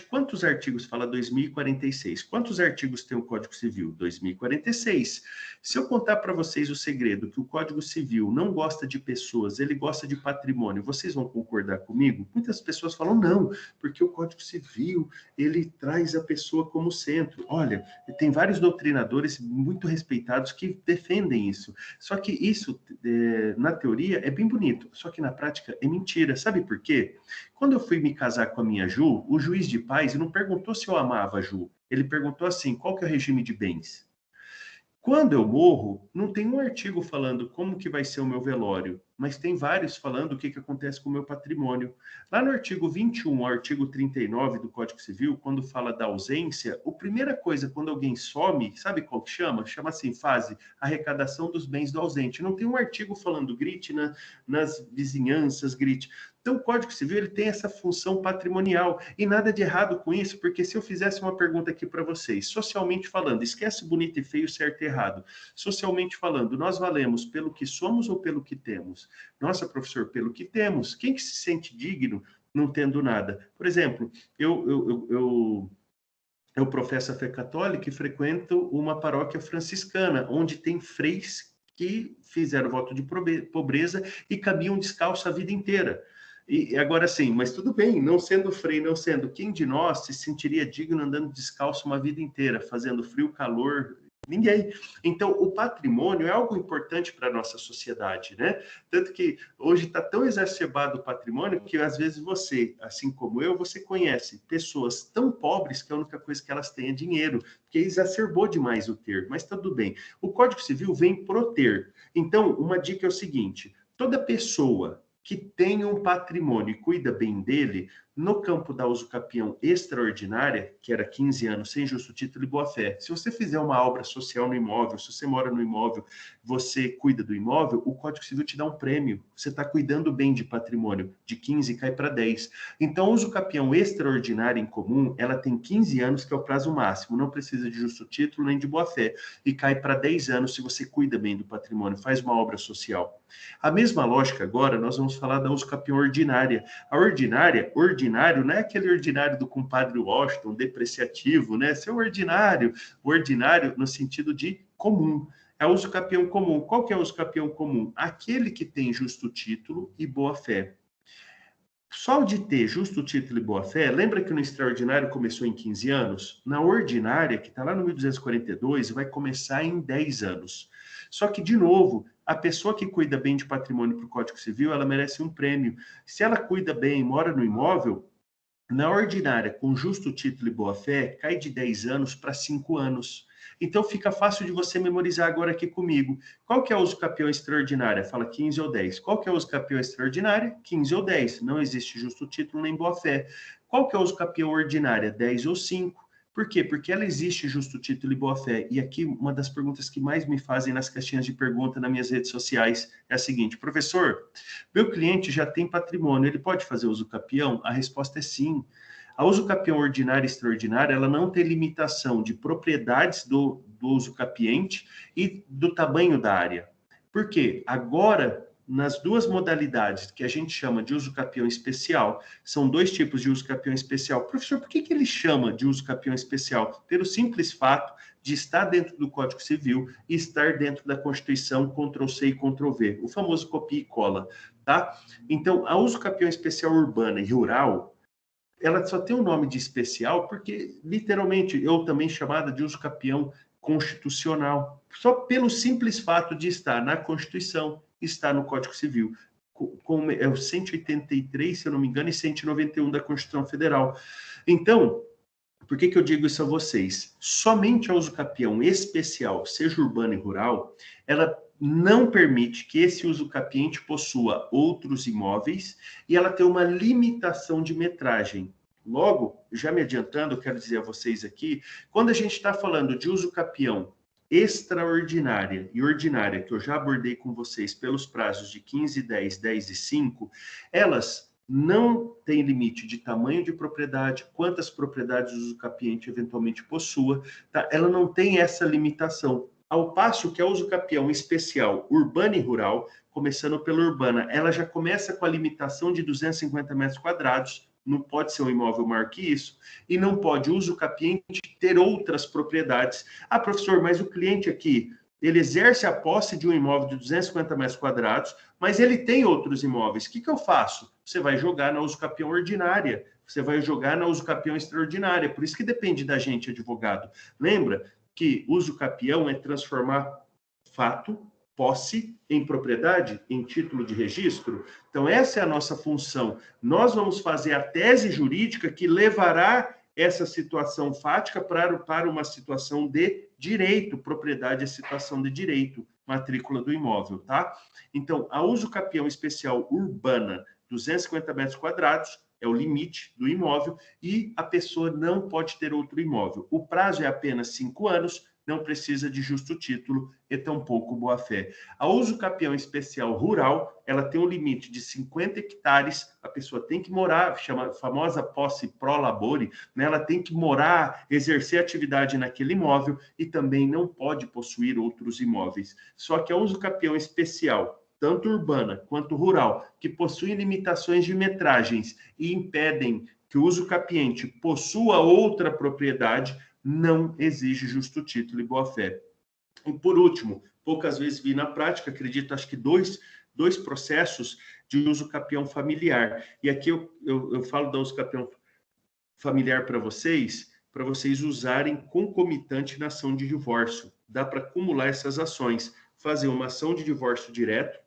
Speaker 2: Quantos artigos fala 2046? Quantos artigos tem o Código Civil? 2046. Se eu contar para vocês o segredo que o Código Civil não gosta de pessoas, ele gosta de patrimônio, vocês vão concordar comigo? Muitas pessoas falam, não, porque o Código Civil, ele traz a pessoa como centro. Olha, tem vários doutrinadores muito respeitados que defendem isso. Só que isso, na teoria, é bem bonito, só que na prática é mentira. Sabe por quê? Quando eu fui me casar com a minha Ju, o juiz de paz não perguntou se eu amava a Ju. Ele perguntou assim, qual que é o regime de bens? Quando eu morro, não tem um artigo falando como que vai ser o meu velório, mas tem vários falando o que acontece com o meu patrimônio. Lá no artigo 21, artigo 39 do Código Civil, quando fala da ausência, a primeira coisa, quando alguém some, sabe qual que chama? Chama assim, fase, arrecadação dos bens do ausente. Não tem um artigo falando grite nas vizinhanças, grite. Então, o Código Civil ele tem essa função patrimonial e nada de errado com isso, porque se eu fizesse uma pergunta aqui para vocês, socialmente falando, esquece bonito e feio, certo e errado. Socialmente falando, nós valemos pelo que somos ou pelo que temos? Nossa, professor, pelo que temos. Quem que se sente digno não tendo nada? Por exemplo, eu professo a fé católica e frequento uma paróquia franciscana, onde tem freis que fizeram voto de pobreza e caminham descalço a vida inteira. E agora sim, mas tudo bem, não sendo frei, não sendo, quem de nós se sentiria digno andando descalço uma vida inteira, fazendo frio, calor? Ninguém. Então, o patrimônio é algo importante para a nossa sociedade, né? Tanto que hoje está tão exacerbado o patrimônio que, às vezes, você, assim como eu, você conhece pessoas tão pobres que a única coisa que elas têm é dinheiro, porque exacerbou demais o ter, mas tudo bem. O Código Civil vem proter. Então, uma dica é o seguinte, toda pessoa que tem um patrimônio e cuida bem dele, no campo da usucapião extraordinária, que era 15 anos sem justo título e boa-fé, se você fizer uma obra social no imóvel, se você mora no imóvel, você cuida do imóvel, o Código Civil te dá um prêmio. Você está cuidando bem de patrimônio, de 15 cai para 10. Então, a usucapião extraordinária em comum, ela tem 15 anos, que é o prazo máximo, não precisa de justo título nem de boa-fé, e cai para 10 anos se você cuida bem do patrimônio, faz uma obra social. A mesma lógica agora, nós vamos falar da usucapião ordinária. A ordinário não é aquele ordinário do compadre Washington, depreciativo, né? Seu ordinário, o ordinário no sentido de comum. É o usucapião comum. Qual que é o usucapião comum? Aquele que tem justo título e boa-fé. Só de ter justo título e boa-fé, lembra que no extraordinário começou em 15 anos? Na ordinária, que está lá no 1242, vai começar em 10 anos. Só que, de novo, a pessoa que cuida bem de patrimônio para o Código Civil, ela merece um prêmio. Se ela cuida bem, mora no imóvel, na ordinária, com justo título e boa-fé, cai de 10 anos para 5 anos. Então, fica fácil de você memorizar agora aqui comigo. Qual que é a usucapião extraordinária? Fala 15 ou 10. Qual que é a usucapião extraordinária? 15 ou 10. Não existe justo título nem boa-fé. Qual que é a usucapião ordinária? 10 ou 5. Por quê? Porque ela existe justo título e boa-fé. E aqui, uma das perguntas que mais me fazem nas caixinhas de pergunta nas minhas redes sociais é a seguinte: professor, meu cliente já tem patrimônio, ele pode fazer usucapião? A resposta é sim. A usucapião ordinária e extraordinária, ela não tem limitação de propriedades do usucapiente e do tamanho da área. Por quê? Agora, nas duas modalidades que a gente chama de usucapião especial, são dois tipos de usucapião especial. Professor, por que ele chama de usucapião especial? Pelo simples fato de estar dentro do Código Civil e estar dentro da Constituição, Ctrl+C e Ctrl+V, o famoso copia e cola, tá? Então, a usucapião especial urbana e rural, ela só tem um nome de especial porque, literalmente, eu também chamada de usucapião constitucional, só pelo simples fato de estar na Constituição, estar no Código Civil. com é o 183, se eu não me engano, e 191 da Constituição Federal. Então, por que eu digo isso a vocês? Somente a usucapião especial, seja urbana e rural, ela não permite que esse usucapiente possua outros imóveis e ela tem uma limitação de metragem. Logo, já me adiantando, eu quero dizer a vocês aqui, quando a gente está falando de usucapião extraordinária e ordinária, que eu já abordei com vocês pelos prazos de 15, 10, 10 e 5, elas não têm limite de tamanho de propriedade, quantas propriedades o usucapiente eventualmente possua, tá? Ela não tem essa limitação. Ao passo que a usucapião especial urbana e rural, começando pela urbana, ela já começa com a limitação de 250 metros quadrados, não pode ser um imóvel maior que isso, e não pode o usucapiente ter outras propriedades. Ah, professor, mas o cliente aqui, ele exerce a posse de um imóvel de 250 metros quadrados, mas ele tem outros imóveis. O que eu faço? Você vai jogar na usucapião ordinária, você vai jogar na usucapião extraordinária. Por isso que depende da gente, advogado. Lembra que usucapião é transformar fato, posse, em propriedade, em título de registro? Então, essa é a nossa função. Nós vamos fazer a tese jurídica que levará essa situação fática para uma situação de direito. Propriedade é situação de direito, matrícula do imóvel, tá? Então, a usucapião especial urbana, 250 metros quadrados, é o limite do imóvel, e a pessoa não pode ter outro imóvel. O prazo é apenas 5 anos, não precisa de justo título e tampouco boa-fé. A usucapião especial rural, ela tem um limite de 50 hectares, a pessoa tem que morar, chama a famosa posse pro labore, né? Ela tem que morar, exercer atividade naquele imóvel e também não pode possuir outros imóveis. Só que a usucapião especial, tanto urbana quanto rural, que possuem limitações de metragens e impedem que o usucapiente possua outra propriedade, não exige justo título e boa-fé. E, por último, poucas vezes vi na prática, acredito, acho que dois processos de usucapião familiar. E aqui eu falo da usucapião familiar para vocês usarem concomitante na ação de divórcio. Dá para acumular essas ações, fazer uma ação de divórcio direto,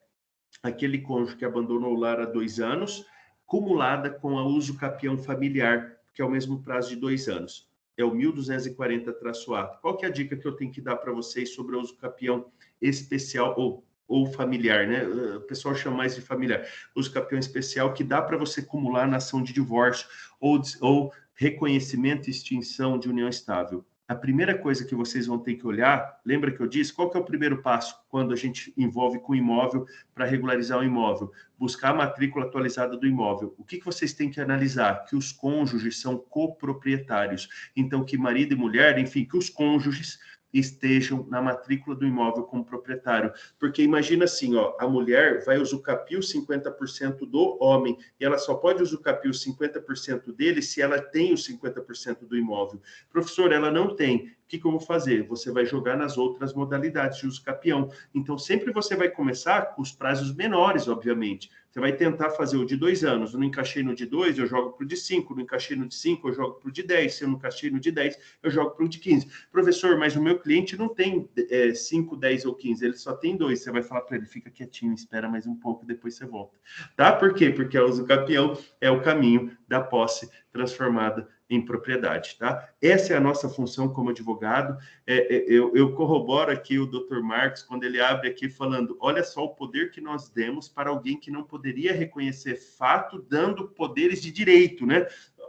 Speaker 2: aquele cônjuge que abandonou o lar há 2 anos, cumulada com a usucapião familiar, que é o mesmo prazo de 2 anos. É o 1240-A. Qual que é a dica que eu tenho que dar para vocês sobre o usucapião especial ou familiar, né? O pessoal chama mais de familiar. Usucapião especial que dá para você acumular na ação de divórcio ou reconhecimento e extinção de união estável. A primeira coisa que vocês vão ter que olhar, lembra que eu disse, qual que é o primeiro passo quando a gente envolve com o imóvel para regularizar o imóvel? Buscar a matrícula atualizada do imóvel. O que vocês têm que analisar? Que os cônjuges são coproprietários. Então, que marido e mulher, enfim, que os cônjuges estejam na matrícula do imóvel como proprietário. Porque imagina assim, ó, a mulher vai usucapiar os 50% do homem e ela só pode usucapiar os 50% dele se ela tem os 50% do imóvel. Professor, ela não tem. O que eu vou fazer? Você vai jogar nas outras modalidades de usucapião. Então, sempre você vai começar com os prazos menores, obviamente. Você vai tentar fazer o de 2 anos. Eu não encaixei no de 2, eu jogo para o de 5. Não encaixei no de 5, eu jogo para o de 10. Se eu não encaixei no de 10, eu jogo para o de 15. Professor, mas o meu cliente não tem 5, 10 ou 15. Ele só tem 2. Você vai falar para ele, fica quietinho, espera mais um pouco, depois você volta. Tá? Por quê? Porque a usucapião é o caminho da posse transformada em propriedade, tá? Essa é a nossa função como advogado. Eu corroboro aqui o Dr. Marcos, quando ele abre aqui falando, olha só o poder que nós demos para alguém que não poderia reconhecer fato, dando poderes de direito, né?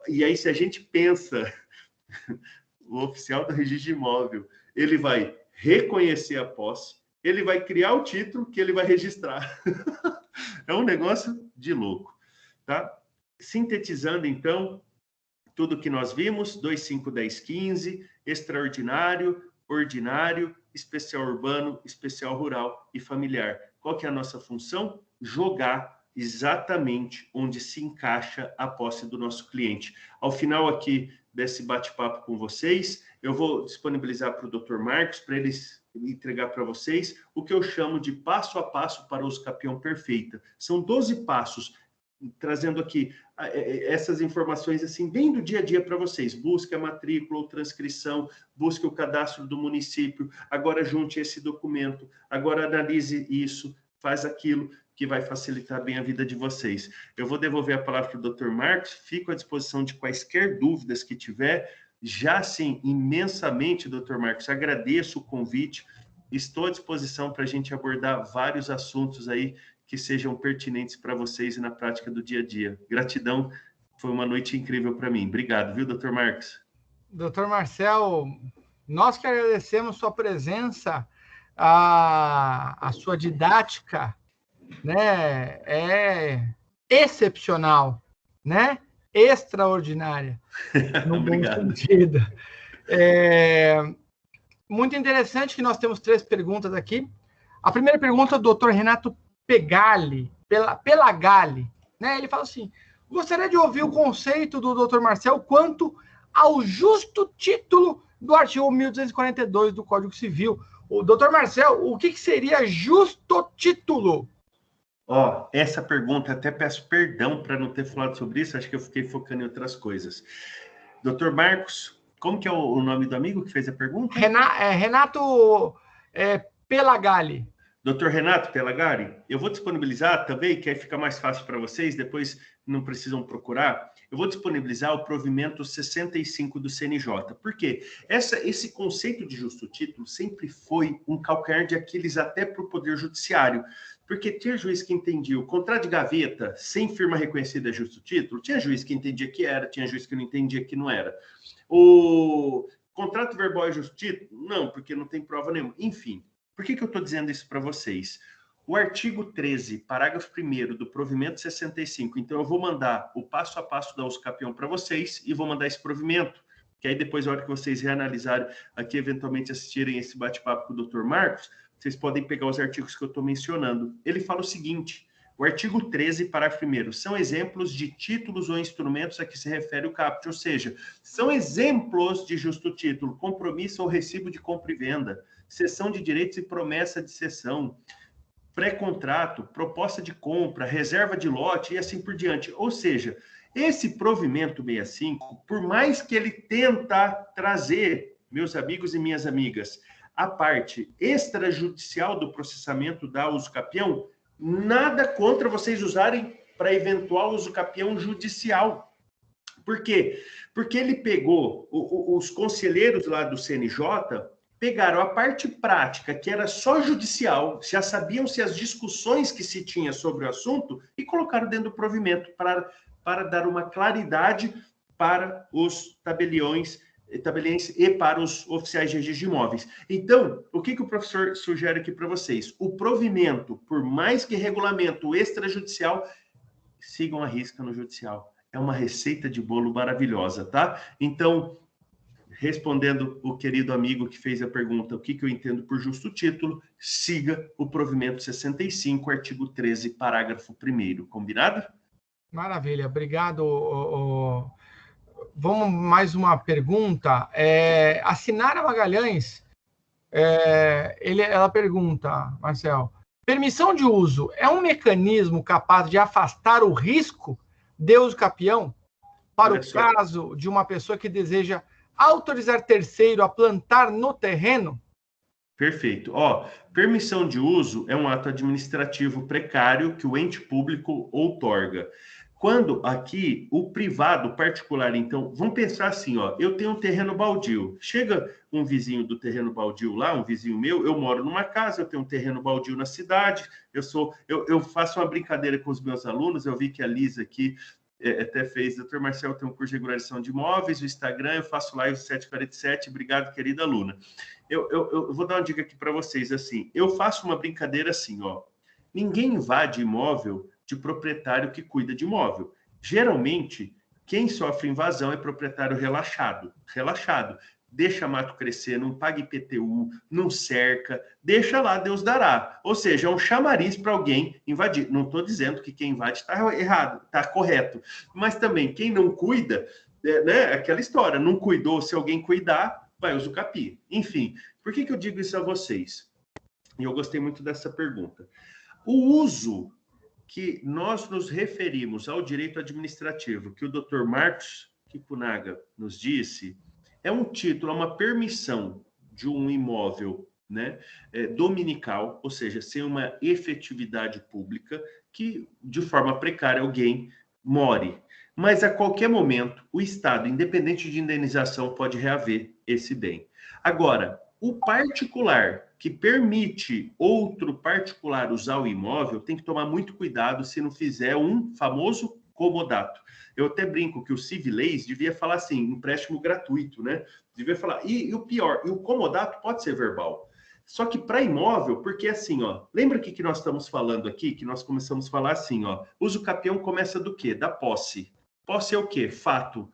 Speaker 2: E aí, se a gente pensa, o oficial do registro de imóvel, ele vai reconhecer a posse, ele vai criar o título que ele vai registrar. É um negócio de louco, tá? Sintetizando, então, tudo que nós vimos, 2, 5, 10, 15, extraordinário, ordinário, especial urbano, especial rural e familiar. Qual que é a nossa função? Jogar exatamente onde se encaixa a posse do nosso cliente. Ao final aqui desse bate-papo com vocês, eu vou disponibilizar para o Dr. Marcos, para eles entregar para vocês o que eu chamo de passo a passo para o usucapião perfeita. São 12 passos, trazendo aqui essas informações assim bem do dia a dia para vocês. Busque a matrícula ou transcrição, busque o cadastro do município, agora junte esse documento, agora analise isso, faz aquilo que vai facilitar bem a vida de vocês. Eu vou devolver a palavra para o Dr. Marcos, fico à disposição de quaisquer dúvidas que tiver. Já, sim, imensamente, Dr. Marcos, agradeço o convite, estou à disposição para a gente abordar vários assuntos aí que sejam pertinentes para vocês e na prática do dia a dia. Gratidão, foi uma noite incrível para mim. Obrigado, viu, Dr. Marcos?
Speaker 1: Dr. Marcel, nós que agradecemos sua presença, a sua didática, né, é excepcional, né? Extraordinária, no bom sentido. Muito interessante que nós temos 3 perguntas aqui. A primeira pergunta do Dr. Renato Pelagalli, né? Ele fala assim: gostaria de ouvir o conceito do Dr. Marcel quanto ao justo título do artigo 1242 do Código Civil. O Dr. Marcel, o que seria justo título?
Speaker 2: Essa pergunta, até peço perdão para não ter falado sobre isso, acho que eu fiquei focando em outras coisas. Dr. Marcos, como que é o nome do amigo que fez a pergunta?
Speaker 1: Renato Pelagalli.
Speaker 2: Dr. Renato Pelagalli, eu vou disponibilizar também, que aí fica mais fácil para vocês, depois não precisam procurar, eu vou disponibilizar o provimento 65 do CNJ. Por quê? Esse conceito de justo título sempre foi um calcanhar de Aquiles até para o Poder Judiciário. Porque tinha juiz que entendia o contrato de gaveta sem firma reconhecida justo título, tinha juiz que entendia que era, tinha juiz que não entendia que não era. O contrato verbal é justo título? Não, porque não tem prova nenhuma. Enfim, por que eu estou dizendo isso para vocês? O artigo 13, parágrafo 1º do provimento 65, então eu vou mandar o passo a passo da usucapião para vocês e vou mandar esse provimento, que aí depois, na hora que vocês reanalisarem aqui, eventualmente assistirem esse bate-papo com o Dr. Marcos, vocês podem pegar os artigos que eu estou mencionando. Ele fala o seguinte: o artigo 13, parágrafo 1º, são exemplos de títulos ou instrumentos a que se refere o caput, ou seja, são exemplos de justo título, compromisso ou recibo de compra e venda, cessão de direitos e promessa de cessão, pré-contrato, proposta de compra, reserva de lote e assim por diante. Ou seja, esse provimento 65, por mais que ele tenta trazer, meus amigos e minhas amigas, a parte extrajudicial do processamento da usucapião, nada contra vocês usarem para eventual usucapião judicial. Por quê? Porque ele pegou, os conselheiros lá do CNJ pegaram a parte prática, que era só judicial, já sabiam-se as discussões que se tinha sobre o assunto, e colocaram dentro do provimento para dar uma claridade para os tabeliões e para os oficiais de registro de imóveis. Então, o que o professor sugere aqui para vocês? O provimento, por mais que regulamento extrajudicial, sigam a risca no judicial. É uma receita de bolo maravilhosa, tá? Então, respondendo o querido amigo que fez a pergunta, o que eu entendo por justo título, siga o provimento 65, artigo 13, parágrafo 1º. Combinado?
Speaker 1: Maravilha, obrigado. Vamos mais uma pergunta. A Sinara Magalhães, ela pergunta, Marcel, permissão de uso é um mecanismo capaz de afastar o risco de usucapião para o caso de uma pessoa que deseja autorizar terceiro a plantar no terreno?
Speaker 2: Perfeito. Permissão de uso é um ato administrativo precário que o ente público outorga. Quando aqui o privado, particular, então, vamos pensar assim, eu tenho um terreno baldio. Chega um vizinho do terreno baldio lá, um vizinho meu, eu moro numa casa, eu tenho um terreno baldio na cidade, eu faço uma brincadeira com os meus alunos, eu vi que a Lisa aqui até fez, Dr. Marcel tem um curso de regularização de imóveis, o Instagram, eu faço live 747, obrigado, querida aluna. Eu vou dar uma dica aqui para vocês, assim, eu faço uma brincadeira assim, ninguém invade imóvel de proprietário que cuida de imóvel. Geralmente, quem sofre invasão é proprietário relaxado. Deixa mato crescer, não paga IPTU, não cerca, deixa lá, Deus dará. Ou seja, é um chamariz para alguém invadir. Não estou dizendo que quem invade está errado, está correto. Mas também, quem não cuida, né, aquela história, não cuidou, se alguém cuidar, vai usucapiar. Enfim, por que eu digo isso a vocês? E eu gostei muito dessa pergunta. O uso que nós nos referimos ao direito administrativo, que o Dr. Marcos Kipunaga nos disse, é um título, é uma permissão de um imóvel né, dominical, ou seja, sem uma efetividade pública, que de forma precária alguém more. Mas a qualquer momento, o Estado, independente de indenização, pode reaver esse bem. Agora, o particular que permite outro particular usar o imóvel tem que tomar muito cuidado se não fizer um famoso comodato. Eu até brinco que o Civilês devia falar assim, empréstimo gratuito, né? Devia falar, e o pior, e o comodato pode ser verbal. Só que para imóvel, porque assim, ó, lembra que nós estamos falando aqui, que nós começamos a falar assim, ó, uso capião começa do quê? Da posse. Posse é o quê? Fato.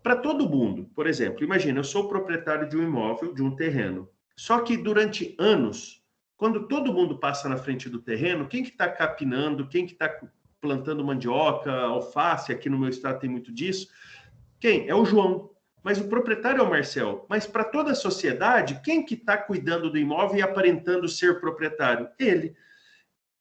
Speaker 2: Para todo mundo, por exemplo, imagina, eu sou proprietário de um imóvel, de um terreno, só que durante anos, quando todo mundo passa na frente do terreno, quem que está capinando, quem que está plantando mandioca, alface, aqui no meu estado tem muito disso, quem? É o João. Mas o proprietário é o Marcel. Mas para toda a sociedade, quem que está cuidando do imóvel e aparentando ser proprietário? Ele.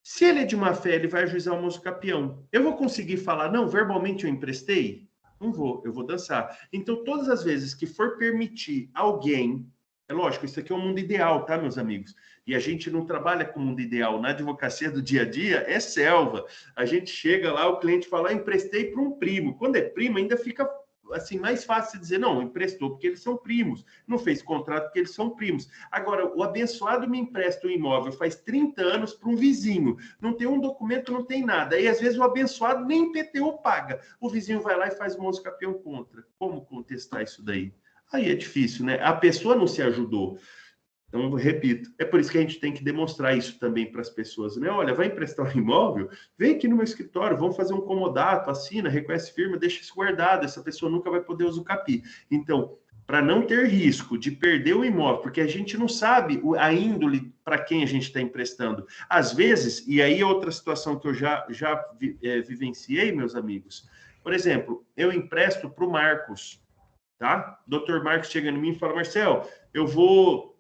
Speaker 2: Se ele é de má fé, ele vai ajuizar o moço capião. Eu vou conseguir falar, não, verbalmente eu emprestei? Não vou, eu vou dançar. Então, todas as vezes que for permitir alguém, é lógico, isso aqui é um mundo ideal, tá, meus amigos? E a gente não trabalha com o mundo ideal. Na advocacia do dia a dia, é selva. A gente chega lá, o cliente fala, emprestei para um primo. Quando é primo, ainda fica assim, mais fácil dizer, não, emprestou porque eles são primos, não fez contrato porque eles são primos. Agora, o abençoado me empresta um imóvel faz 30 anos para um vizinho, não tem um documento, não tem nada, e às vezes o abençoado nem IPTU paga, o vizinho vai lá e faz o moço capião contra. Como contestar isso daí? Aí é difícil, né? A pessoa não se ajudou. Então, repito, é por isso que a gente tem que demonstrar isso também para as pessoas, né? Olha, vai emprestar um imóvel? Vem aqui no meu escritório, vamos fazer um comodato, assina, reconhece firma, deixa isso guardado, essa pessoa nunca vai poder usar o capi. Então, para não ter risco de perder o imóvel, porque a gente não sabe a índole para quem a gente está emprestando. Às vezes, e aí é outra situação que eu já vivenciei, meus amigos, por exemplo, eu empresto para o Marcos, tá? O doutor Marcos chega em mim e fala, Marcel, eu vou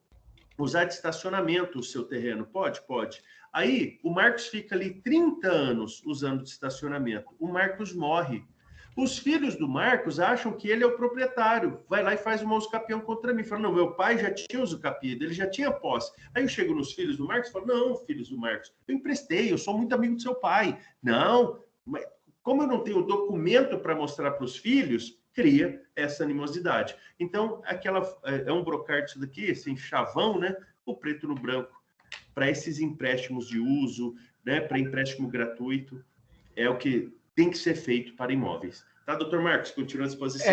Speaker 2: usar de estacionamento o seu terreno. Pode? Pode. Aí, o Marcos fica ali 30 anos usando de estacionamento. O Marcos morre. Os filhos do Marcos acham que ele é o proprietário. Vai lá e faz uma usucapião contra mim. Fala, não, meu pai já tinha usucapião, ele já tinha posse. Aí eu chego nos filhos do Marcos e falo, não, filhos do Marcos, eu emprestei, eu sou muito amigo do seu pai. Não, mas como eu não tenho documento para mostrar para os filhos, cria essa animosidade. Então, é um brocar disso daqui, assim, chavão, né? O preto no branco, para esses empréstimos de uso, né? Para empréstimo gratuito, é o que tem que ser feito para imóveis. Tá, doutor Marcos? Continua à disposição.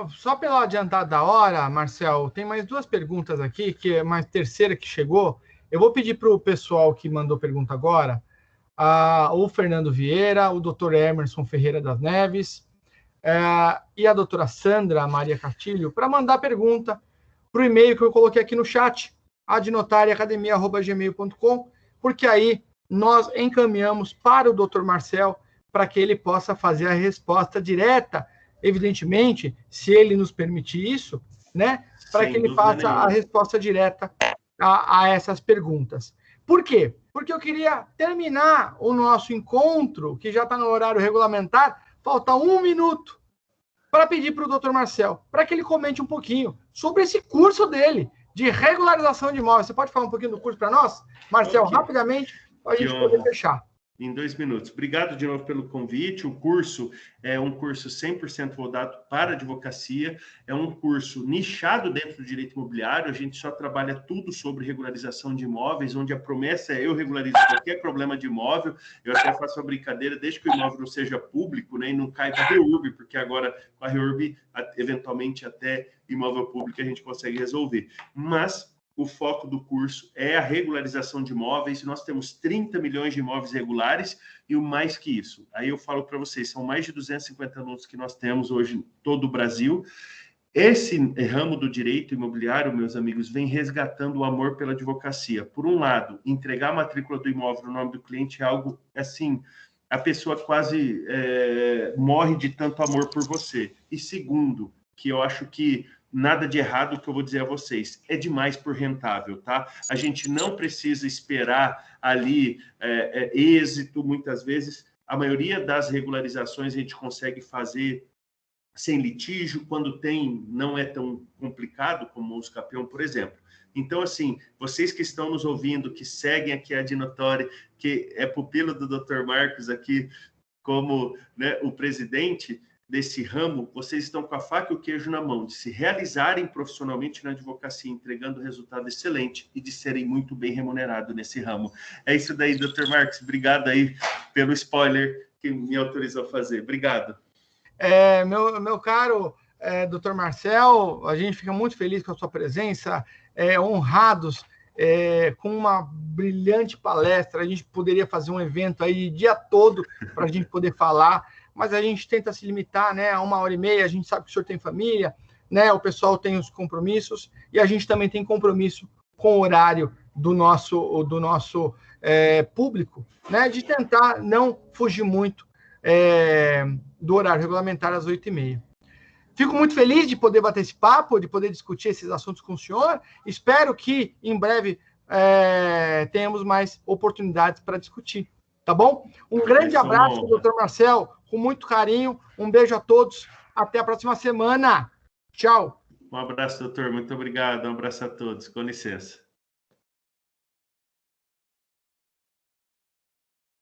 Speaker 1: Só pela adiantada da hora, Marcel, tem mais duas perguntas aqui, que é mais terceira que chegou. Eu vou pedir para o pessoal que mandou pergunta agora, o Fernando Vieira, o doutor Emerson Ferreira das Neves, e a doutora Sandra Maria Castilho, para mandar pergunta para o e-mail que eu coloquei aqui no chat, adnotariaacademia@gmail.com, porque aí nós encaminhamos para o doutor Marcel, para que ele possa fazer a resposta direta, evidentemente, se ele nos permitir isso, né? Para que ele faça a resposta direta a essas perguntas. Por quê? Porque eu queria terminar o nosso encontro, que já está no horário regulamentar, falta 1 minuto, para pedir para o doutor Marcel, para que ele comente um pouquinho sobre esse curso dele, de regularização de imóveis. Você pode falar um pouquinho do curso para nós, Marcel, rapidamente, para a gente poder fechar.
Speaker 2: Em 2 minutos. Obrigado de novo pelo convite. O curso é um curso 100% voltado para advocacia, é um curso nichado dentro do direito imobiliário, a gente só trabalha tudo sobre regularização de imóveis, onde a promessa é eu regularizo qualquer problema de imóvel, eu até faço uma brincadeira, desde que o imóvel não seja público, né, e não caiba a REURB, porque agora com a REURB, eventualmente até imóvel público a gente consegue resolver. Mas o foco do curso é a regularização de imóveis. Nós temos 30 milhões de imóveis regulares e o mais que isso. Aí eu falo para vocês, são mais de 250 alunos que nós temos hoje em todo o Brasil. Esse ramo do direito imobiliário, meus amigos, vem resgatando o amor pela advocacia. Por um lado, entregar a matrícula do imóvel no nome do cliente é algo, assim, a pessoa quase morre de tanto amor por você. E segundo, que eu acho que nada de errado que eu vou dizer a vocês, é demais por rentável, tá? A gente não precisa esperar ali êxito, muitas vezes. A maioria das regularizações a gente consegue fazer sem litígio, quando tem, não é tão complicado como o uso capião, por exemplo. Então, assim, vocês que estão nos ouvindo, que seguem aqui a Adnotori, que é pupilo do Dr. Marcos aqui, como, né, o presidente desse ramo, vocês estão com a faca e o queijo na mão, de se realizarem profissionalmente na advocacia, entregando resultado excelente e de serem muito bem remunerados nesse ramo. É isso daí, Dr. Marcos. Obrigado aí pelo spoiler que me autorizou a fazer. Obrigado.
Speaker 1: Meu caro Dr. Marcel, a gente fica muito feliz com a sua presença, honrados com uma brilhante palestra. A gente poderia fazer um evento aí o dia todo para a gente poder falar, mas a gente tenta se limitar, né, a 1h30. A gente sabe que o senhor tem família, né, o pessoal tem os compromissos, e a gente também tem compromisso com o horário do nosso público, né, de tentar não fugir muito do horário regulamentar às 8h30. Fico muito feliz de poder bater esse papo, de poder discutir esses assuntos com o senhor. Espero que, em breve, tenhamos mais oportunidades para discutir. Tá bom? Um grande abraço, doutor Marcel, com muito carinho. Um beijo a todos. Até a próxima semana. Tchau.
Speaker 2: Um abraço, doutor. Muito obrigado. Um abraço a todos. Com licença.